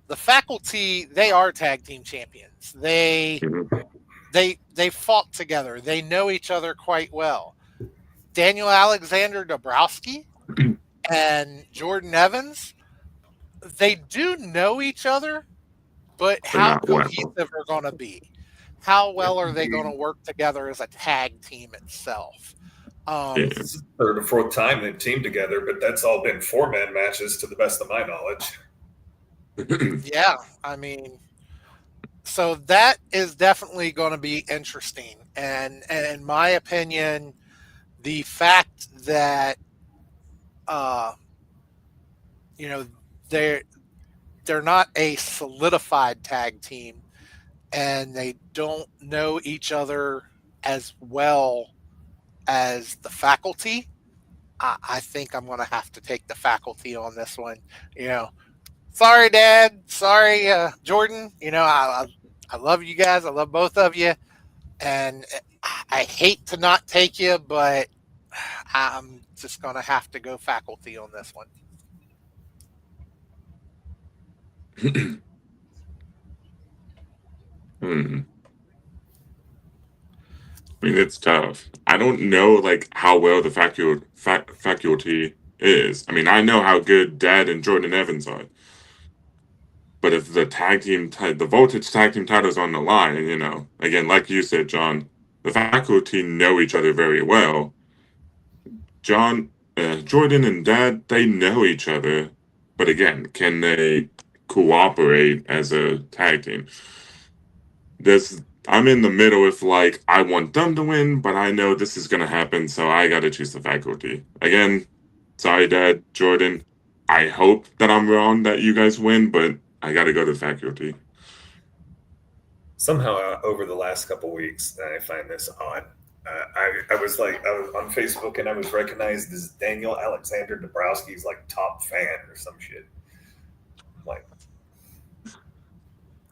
the Faculty, they are tag team champions. They fought together. They know each other quite well. Daniel Alexander Dabrowski and Jordan Evans, they do know each other, but how cohesive are going to be? How well are they going to work together as a tag team itself? It's the third or fourth time they've teamed together, but that's all been 4-man matches to the best of my knowledge. Yeah, I mean, so that is definitely going to be interesting. And in my opinion, the fact that they're not a solidified tag team, and they don't know each other as well as the Faculty, I think I'm going to have to take the Faculty on this one. Sorry, Dad. Sorry, Jordan. I love you guys. I love both of you. And I hate to not take you, but I'm just going to have to go Faculty on this one. I mean, it's tough. I don't know like how well the faculty is. I mean, I know how good Dad and Jordan Evans are, but if the the Voltage tag team titles on the line, again, like you said, John, the faculty know each other very well. Jordan and Dad, they know each other, but again, can they cooperate as a tag team? I'm in the middle if like I want them to win, but I know this is gonna happen, so I gotta choose the faculty. Again, sorry, Dad, Jordan. I hope that I'm wrong that you guys win, but I gotta go to the faculty. Somehow, over the last couple weeks, I find this odd. I was on Facebook and I was recognized as Daniel Alexander Dabrowski's like top fan or some shit. I'm like,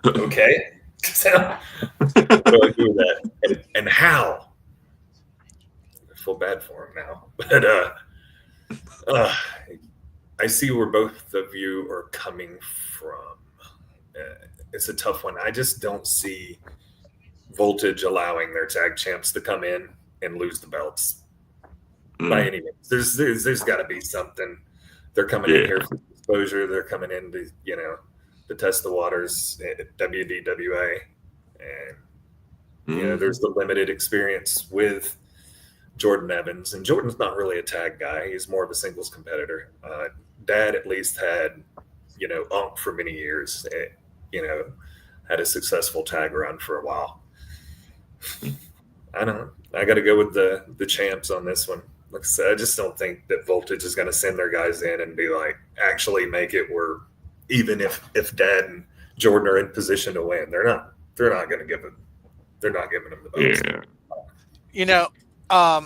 okay. What do I do with that? And how? I feel bad for him now. But I see where both of you are coming from. It's a tough one. I just don't see Voltage allowing their tag champs to come in and lose the belts by any means. There's got to be something. They're coming in here for exposure. They're coming in to test the waters at WDWA, and there's the limited experience with Jordan Evans, and Jordan's not really a tag guy. He's more of a singles competitor. Dad at least had Unk for many years. Had a successful tag run for a while. I don't know. I got to go with the champs on this one. Like I said, I just don't think that Voltage is going to send their guys in and be like, actually make it where even if Dad and Jordan are in position to win, they're not going to give it. They're not giving them the belts. Yeah.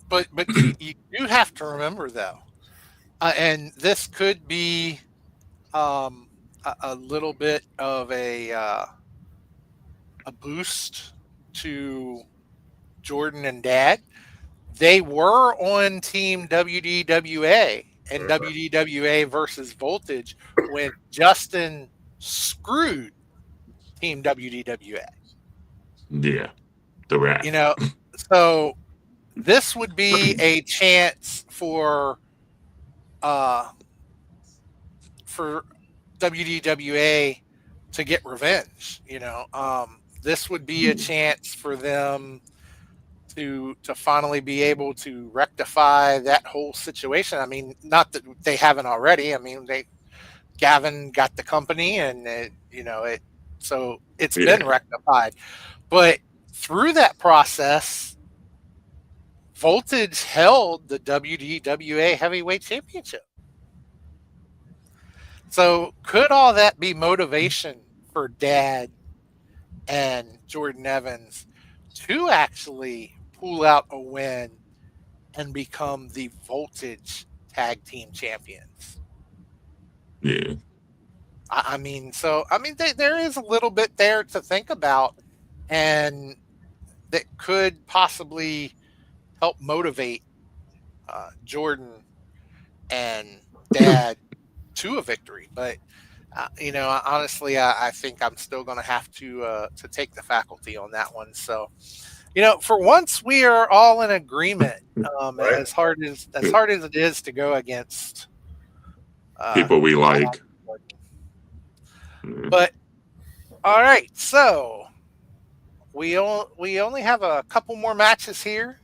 But you do have to remember though, and this could be a little bit of a boost to Jordan and Dad. They were on Team WDWA and WDWA versus Voltage when Justin screwed Team WDWA. Yeah, the rat. So this would be a chance for WDWA to get revenge. This would be a chance for them to finally be able to rectify that whole situation. I mean, not that they haven't already. I mean, Gavin got the company, and so it's been rectified. But through that process, Voltage held the WDWA Heavyweight Championship. So could all that be motivation for Dad and Jordan Evans to actually pull out a win and become the Voltage Tag Team Champions? Yeah. There is a little bit there to think about, and that could possibly help motivate Jordan and Dad to a victory. But honestly, I think I'm still going to have to take the faculty on that one. So, for once, we are all in agreement. Right. As hard as it is to go against people we like. But all right, so we only have a couple more matches here,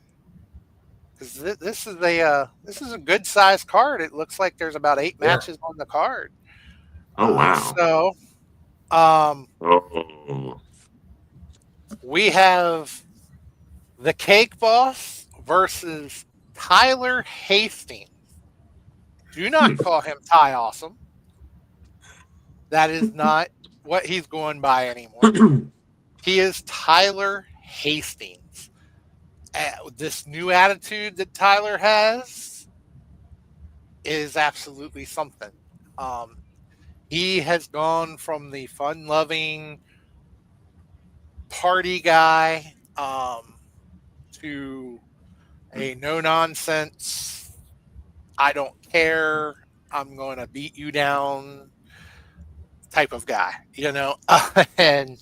because this is a good sized card. It looks like there's about 8 matches on the card. Oh wow! So, we have the Cake Boss versus Tyler Hastings. Do not call him Ty Awesome. That is not what he's going by anymore. He is Tyler Hastings. This new attitude that Tyler has is absolutely something. He has gone from the fun-loving party guy to a no-nonsense, I don't care, I'm going to beat you down type of guy, and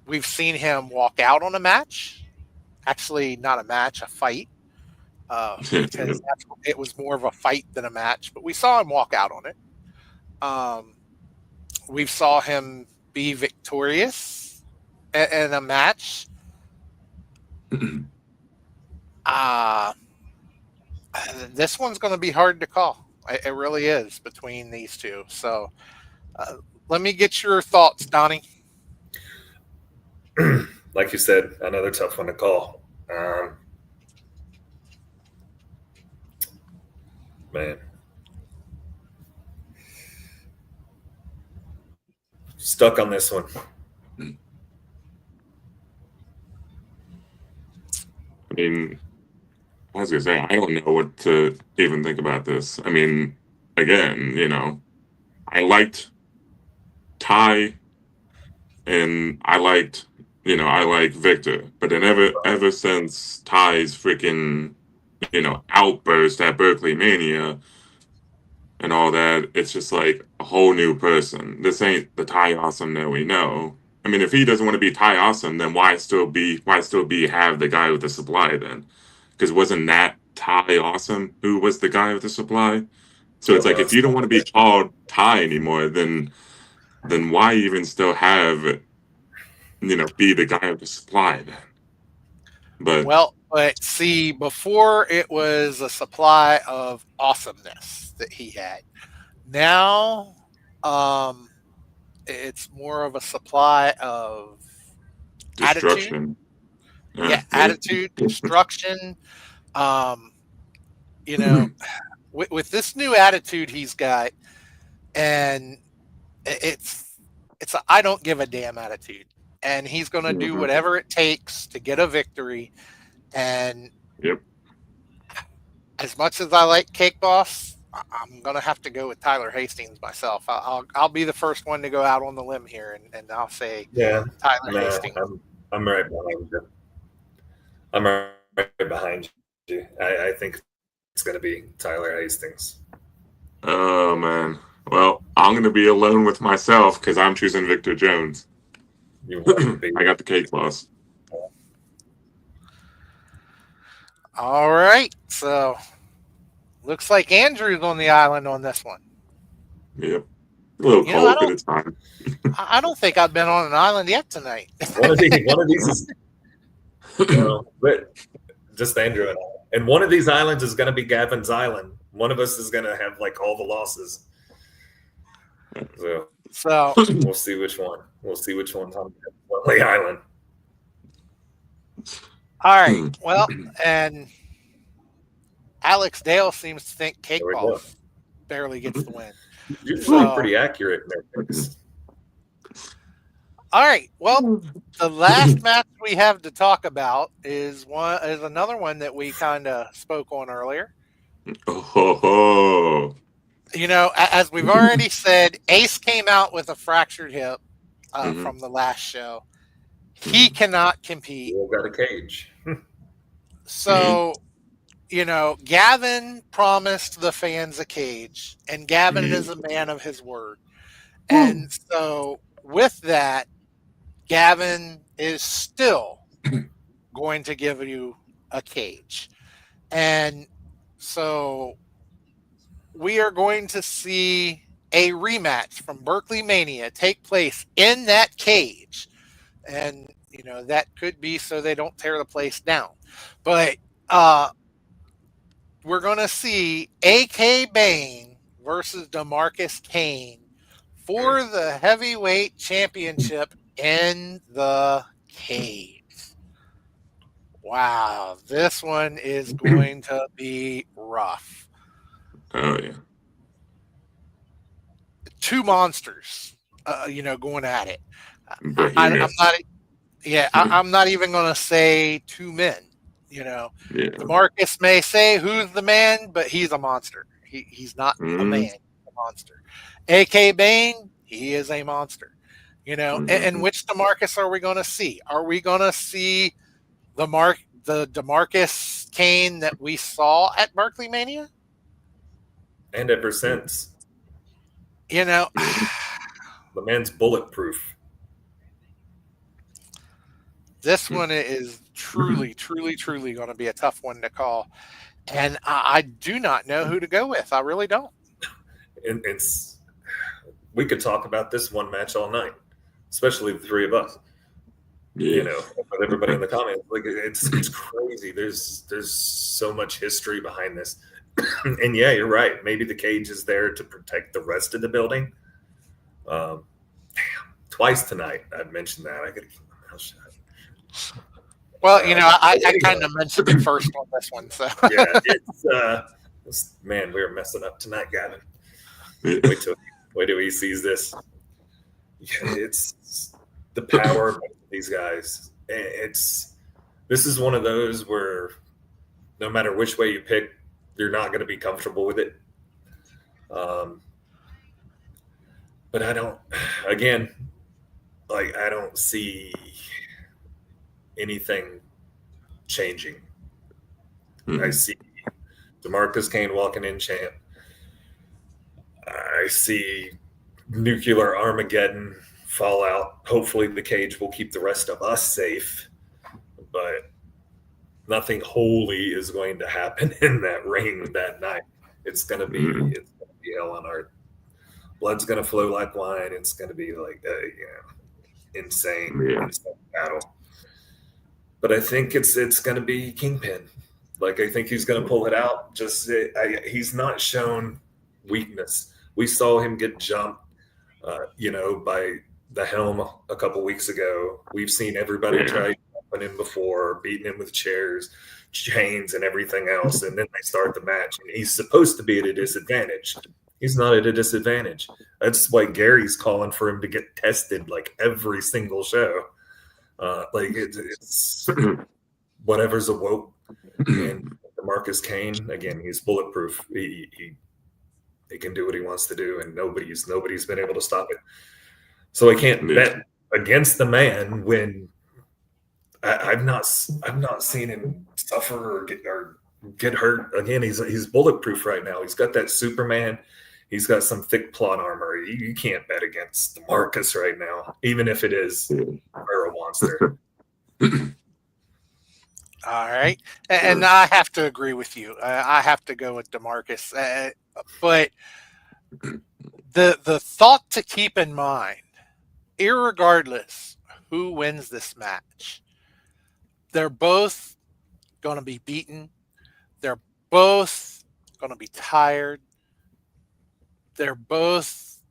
we've seen him walk out on a match. actually not a match, a fight, because it was more of a fight than a match. But we saw him walk out on it. We saw him be victorious in a match. This one's going to be hard to call. It really is between these two. So let me get your thoughts, Donnie. Like you said, another tough one to call. Man. Stuck on this one. I mean, I was gonna say, I don't know what to even think about this. I mean, again, I liked Ty, and I liked Victor, but then ever since Ty's freaking, outburst at Berkeley Mania and all that, it's just like a whole new person. This ain't the Ty Awesome that we know. I mean, if he doesn't want to be Ty Awesome, then why still be have the guy with the supply then? Because wasn't that Ty Awesome who was the guy with the supply? So it's like, if you don't want to be called Ty anymore, then why even still have, be the guy with the supply then? But see, before it was a supply of awesomeness that he had. Now, it's more of a supply of destruction. Attitude. Yeah, attitude, destruction. With this new attitude he's got, and it's a I don't give a damn attitude, and he's going to do whatever it takes to get a victory. And as much as I like Cake Boss, I'm going to have to go with Tyler Hastings myself. I'll be the first one to go out on the limb here, and I'll say Tyler Hastings. I'm right behind you. I'm right behind you. I think it's going to be Tyler Hastings. Oh, man. Well, I'm going to be alone with myself because I'm choosing Victor Jones. I got the Cake Boss. All right. So, looks like Andrew's on the island on this one. Yep. A little cold, but it's fine. I don't think I've been on an island yet tonight. One of these is, but just Andrew and I. And one of these islands is going to be Gavin's island. One of us is going to have like all the losses. So we'll see which one. We'll see which one's on the island. All right. Well, and Alex Dale seems to think Cake Boss barely gets the win. You're pretty accurate in their picks. All right. Well, the last match we have to talk about is another one that we kind of spoke on earlier. Oh. As we've already said, Ace came out with a fractured hip from the last show. He cannot compete. He's got a cage. So, Gavin promised the fans a cage, and Gavin is a man of his word. And so, with that, Gavin is still going to give you a cage. And so we are going to see a rematch from Berkeley Mania take place in that cage. And, that could be so they don't tear the place down. But we're going to see A.K. Bane versus DeMarcus Kane for the heavyweight championship in the cage. Wow, this one is going to be rough. Oh, yeah. Two monsters, going at it. I'm not even going to say two men. Marcus may say who's the man, but he's a monster. He's not a man, he's a monster. A.K. Bane, he is a monster. And which DeMarcus are we going to see? Are we going to see the DeMarcus Kane that we saw at Berkeley Mania? And ever since. The man's bulletproof. This one is truly, truly, truly going to be a tough one to call. And I do not know who to go with. I really don't. And we could talk about this one match all night, especially the three of us. Yeah. With everybody in the comments, like it's crazy. There's so much history behind this, and yeah, you're right. Maybe the cage is there to protect the rest of the building. Twice tonight I've mentioned that. I could keep my mouth shut. Well, I kind of mentioned it first on this one, so Yeah, man, we're messing up tonight, Gavin. Wait till he sees this. Yeah, it's the power of these guys. This is one of those where no matter which way you pick, you're not going to be comfortable with it. But I don't see anything changing. I see DeMarcus Kane walking in champ. I see nuclear Armageddon fallout. Hopefully the cage will keep the rest of us safe, but nothing holy is going to happen in that ring that night. It's gonna be hell on earth. Blood's gonna flow like wine. It's gonna be like insane battle. But I think it's gonna be Kingpin. Like I think he's gonna pull it out. He's not shown weakness. We saw him get jumped, by the Helm a couple weeks ago. We've seen everybody try jumping him before, beating him with chairs, chains, and everything else, and then they start the match. And he's supposed to be at a disadvantage. He's not at a disadvantage. That's why Gary's calling for him to get tested like every single show. It's whatever's awoke. And Marcus Kane, again, he's bulletproof. He can do what he wants to do, and nobody's been able to stop it. So I can't bet against the man when I've not seen him suffer or get hurt. Again, he's bulletproof right now. He's got that Superman. He's got some thick plot armor. You can't bet against Marcus right now, even if it is Pharaoh Monster. All right. And I have to agree with you. I have to go with DeMarcus. But the thought to keep in mind, irregardless who wins this match, they're both going to be beaten. They're both going to be tired. They're both,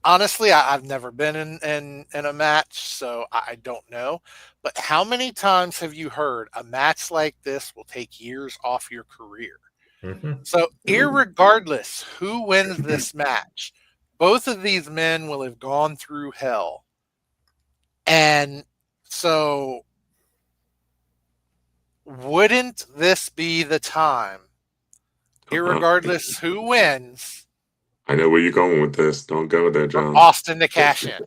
honestly, I've never been in a match, so I don't know. But how many times have you heard a match like this will take years off your career? Mm-hmm. So irregardless who wins this match, both of these men will have gone through hell. And so wouldn't this be the time, irregardless who wins, I know where you're going with this. Don't go there, John. Austin to cash in?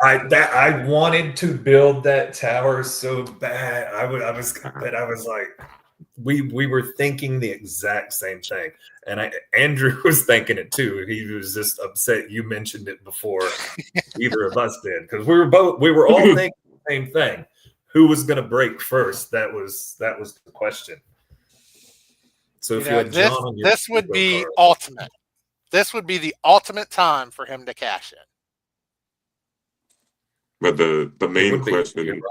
I wanted to build that tower so bad. I was like, we were thinking the exact same thing, and Andrew was thinking it too. He was just upset you mentioned it before either of us did, because we were all thinking the same thing. Who was going to break first? That was the question. So if you had John on your this would be ultimate. This would be the ultimate time for him to cash in. But the main question,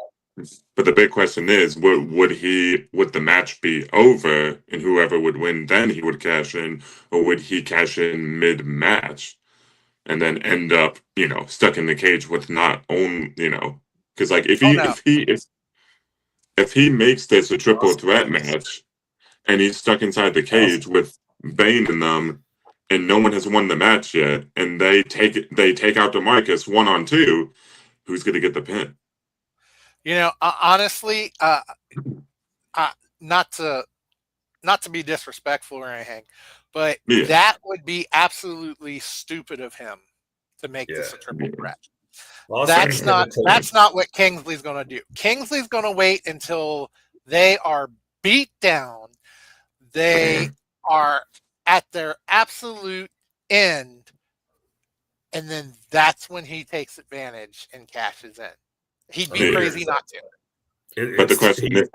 but the big question is, would the match be over and whoever would win then he would cash in, or would he cash in mid-match and then end up, stuck in the cage with not only, because like if he makes this a triple threat match and he's stuck inside the cage with Bane in them and no one has won the match yet, and they take out DeMarcus 1-on-2, who's going to get the pin? Honestly, not to be disrespectful or anything, but that would be absolutely stupid of him to make this a triple threat. That's not what Kingsley's going to do. Kingsley's going to wait until they are beat down. They are at their absolute end, and then that's when he takes advantage and cashes in. He'd I be mean, crazy not to. But the question is,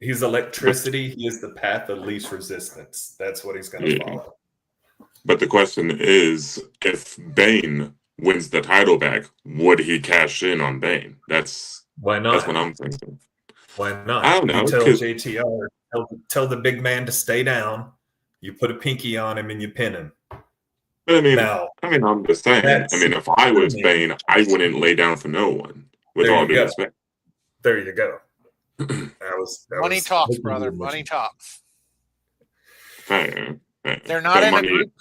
he's electricity. He is the path of least resistance. That's what he's going to yeah. follow. But the question is, if Bane wins the title back, would he cash in on Bane? That's Why what not? I'm thinking. Why I not? don't You know. tell 'Cause, JTR, tell the big man to stay down. You put a pinky on him and you pin him. but Now, I'm just saying. I that's mean, if I was assuming. Bane, I wouldn't lay down for no one. With There all you due go. respect. There you go. Money talks, brother. Money talks. Fair. They're not But in a money, group.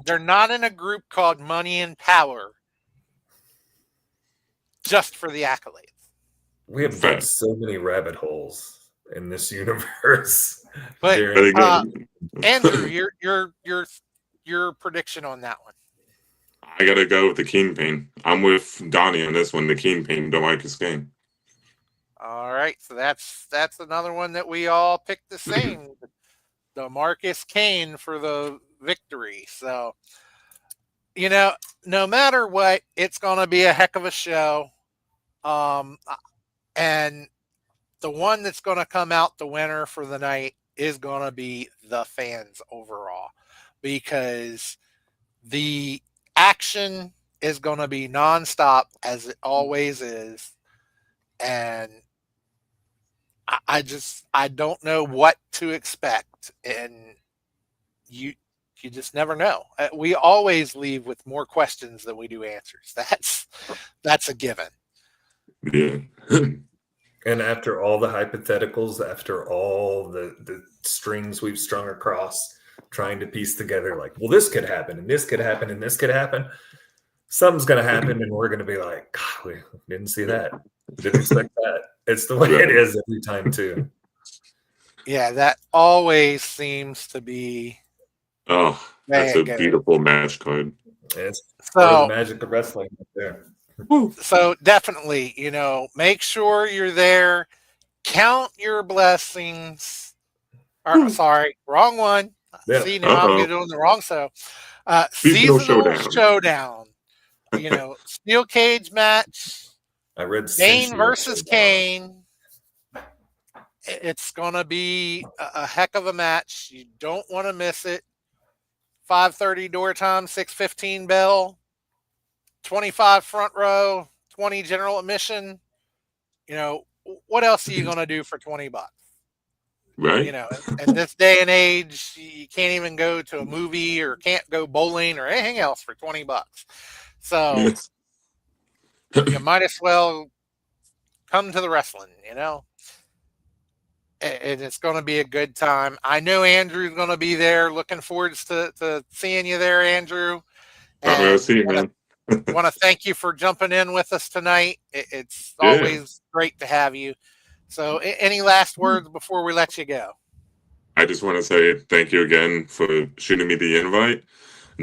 They're not in a group called Money and Power just for the accolades. We have fair. dug so many rabbit holes in this universe. But But again, Andrew, your prediction on that one. I gotta go with the Kingpin. I'm with Donnie on this one. The Kingpin, DeMarcus Game. All right, so that's another one that we all picked the same. The Marcus Kane for the victory. So, no matter what, it's going to be a heck of a show. And the one that's going to come out the winner for the night is going to be the fans overall, because the action is going to be nonstop as it always is. And I don't know what to expect. And you just never know. We always leave with more questions than we do answers. That's a given. Yeah. And after all the hypotheticals, after all the strings we've strung across, trying to piece together, like, well, this could happen, and this could happen, and this could happen. Something's going to happen, and we're going to be like, God, we didn't see that. Didn't expect that. It's the way it is every time, too. Yeah, that always seems to be. Oh, that's a beautiful match card. It's part of the magic of wrestling right there. So definitely, make sure you're there. Count your blessings. Sorry, wrong one. Yeah. See, now I'm doing the wrong. So, Seasonal showdown. Steel cage match. I read Bane versus Kane. It's going to be a heck of a match. You don't want to miss it. 5:30 door time, 6:15 bell, 25 front row, 20 general admission. What else are you going to do for $20? Right. In this day and age, you can't even go to a movie or can't go bowling or anything else for $20. So you might as well come to the wrestling, And it's going to be a good time. I know Andrew's going to be there. Looking forward to seeing you there, Andrew. I'll see you, man. Want to thank you for jumping in with us tonight. It's always great to have you. So, any last words before we let you go? I just want to say thank you again for shooting me the invite.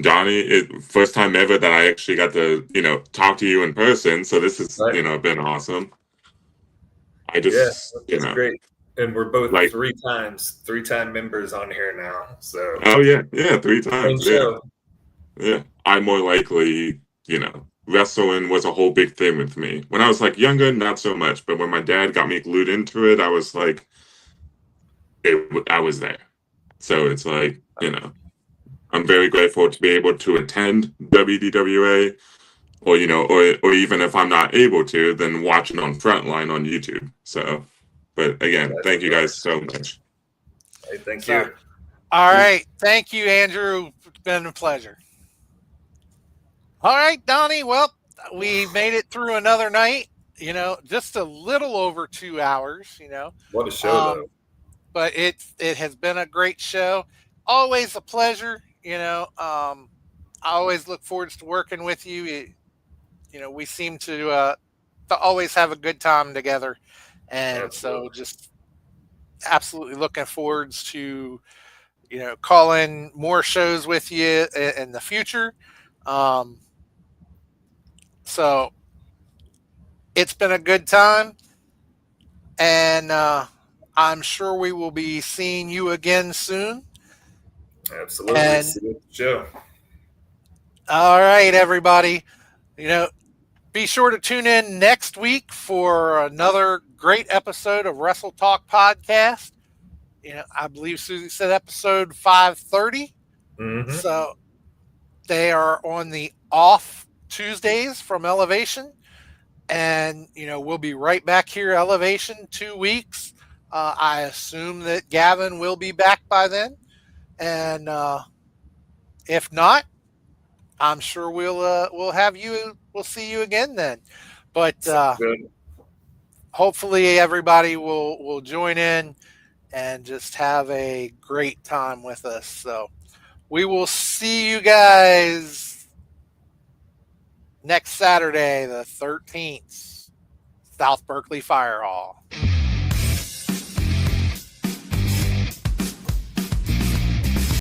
Donnie, first time ever that I actually got to, talk to you in person. So this has, been awesome. It's great. And we're both three-time members on here now. So yeah, 3 times. Yeah. I'm more likely, wrestling was a whole big thing with me. When I was younger, not so much. But when my dad got me glued into it, I was like, I was there. So it's I'm very grateful to be able to attend WDWA, or or even if I'm not able to, then watch it on Frontline on YouTube. So, but again, thank you guys so much. Hey, thank you. All right, thank you, Andrew. It's been a pleasure. All right, Donnie. Well, we made it through another night. Just a little over 2 hours. What a show, though. But it has been a great show. Always a pleasure. I always look forward to working with you. We seem to always have a good time together, and so just absolutely looking forward to calling more shows with you in the future. So it's been a good time, and I'm sure we will be seeing you again soon. Absolutely. See you at the show. All right, everybody. be sure to tune in next week for another great episode of Wrestle Talk Podcast. I believe Susie said episode 530. Mm-hmm. So they are on the off Tuesdays from Elevation. And, we'll be right back here, Elevation, 2 weeks. I assume that Gavin will be back by then. And if not, I'm sure we'll have you. We'll see you again then. But hopefully everybody will join in and just have a great time with us. So we will see you guys next Saturday, the 13th, South Berkeley Fire Hall.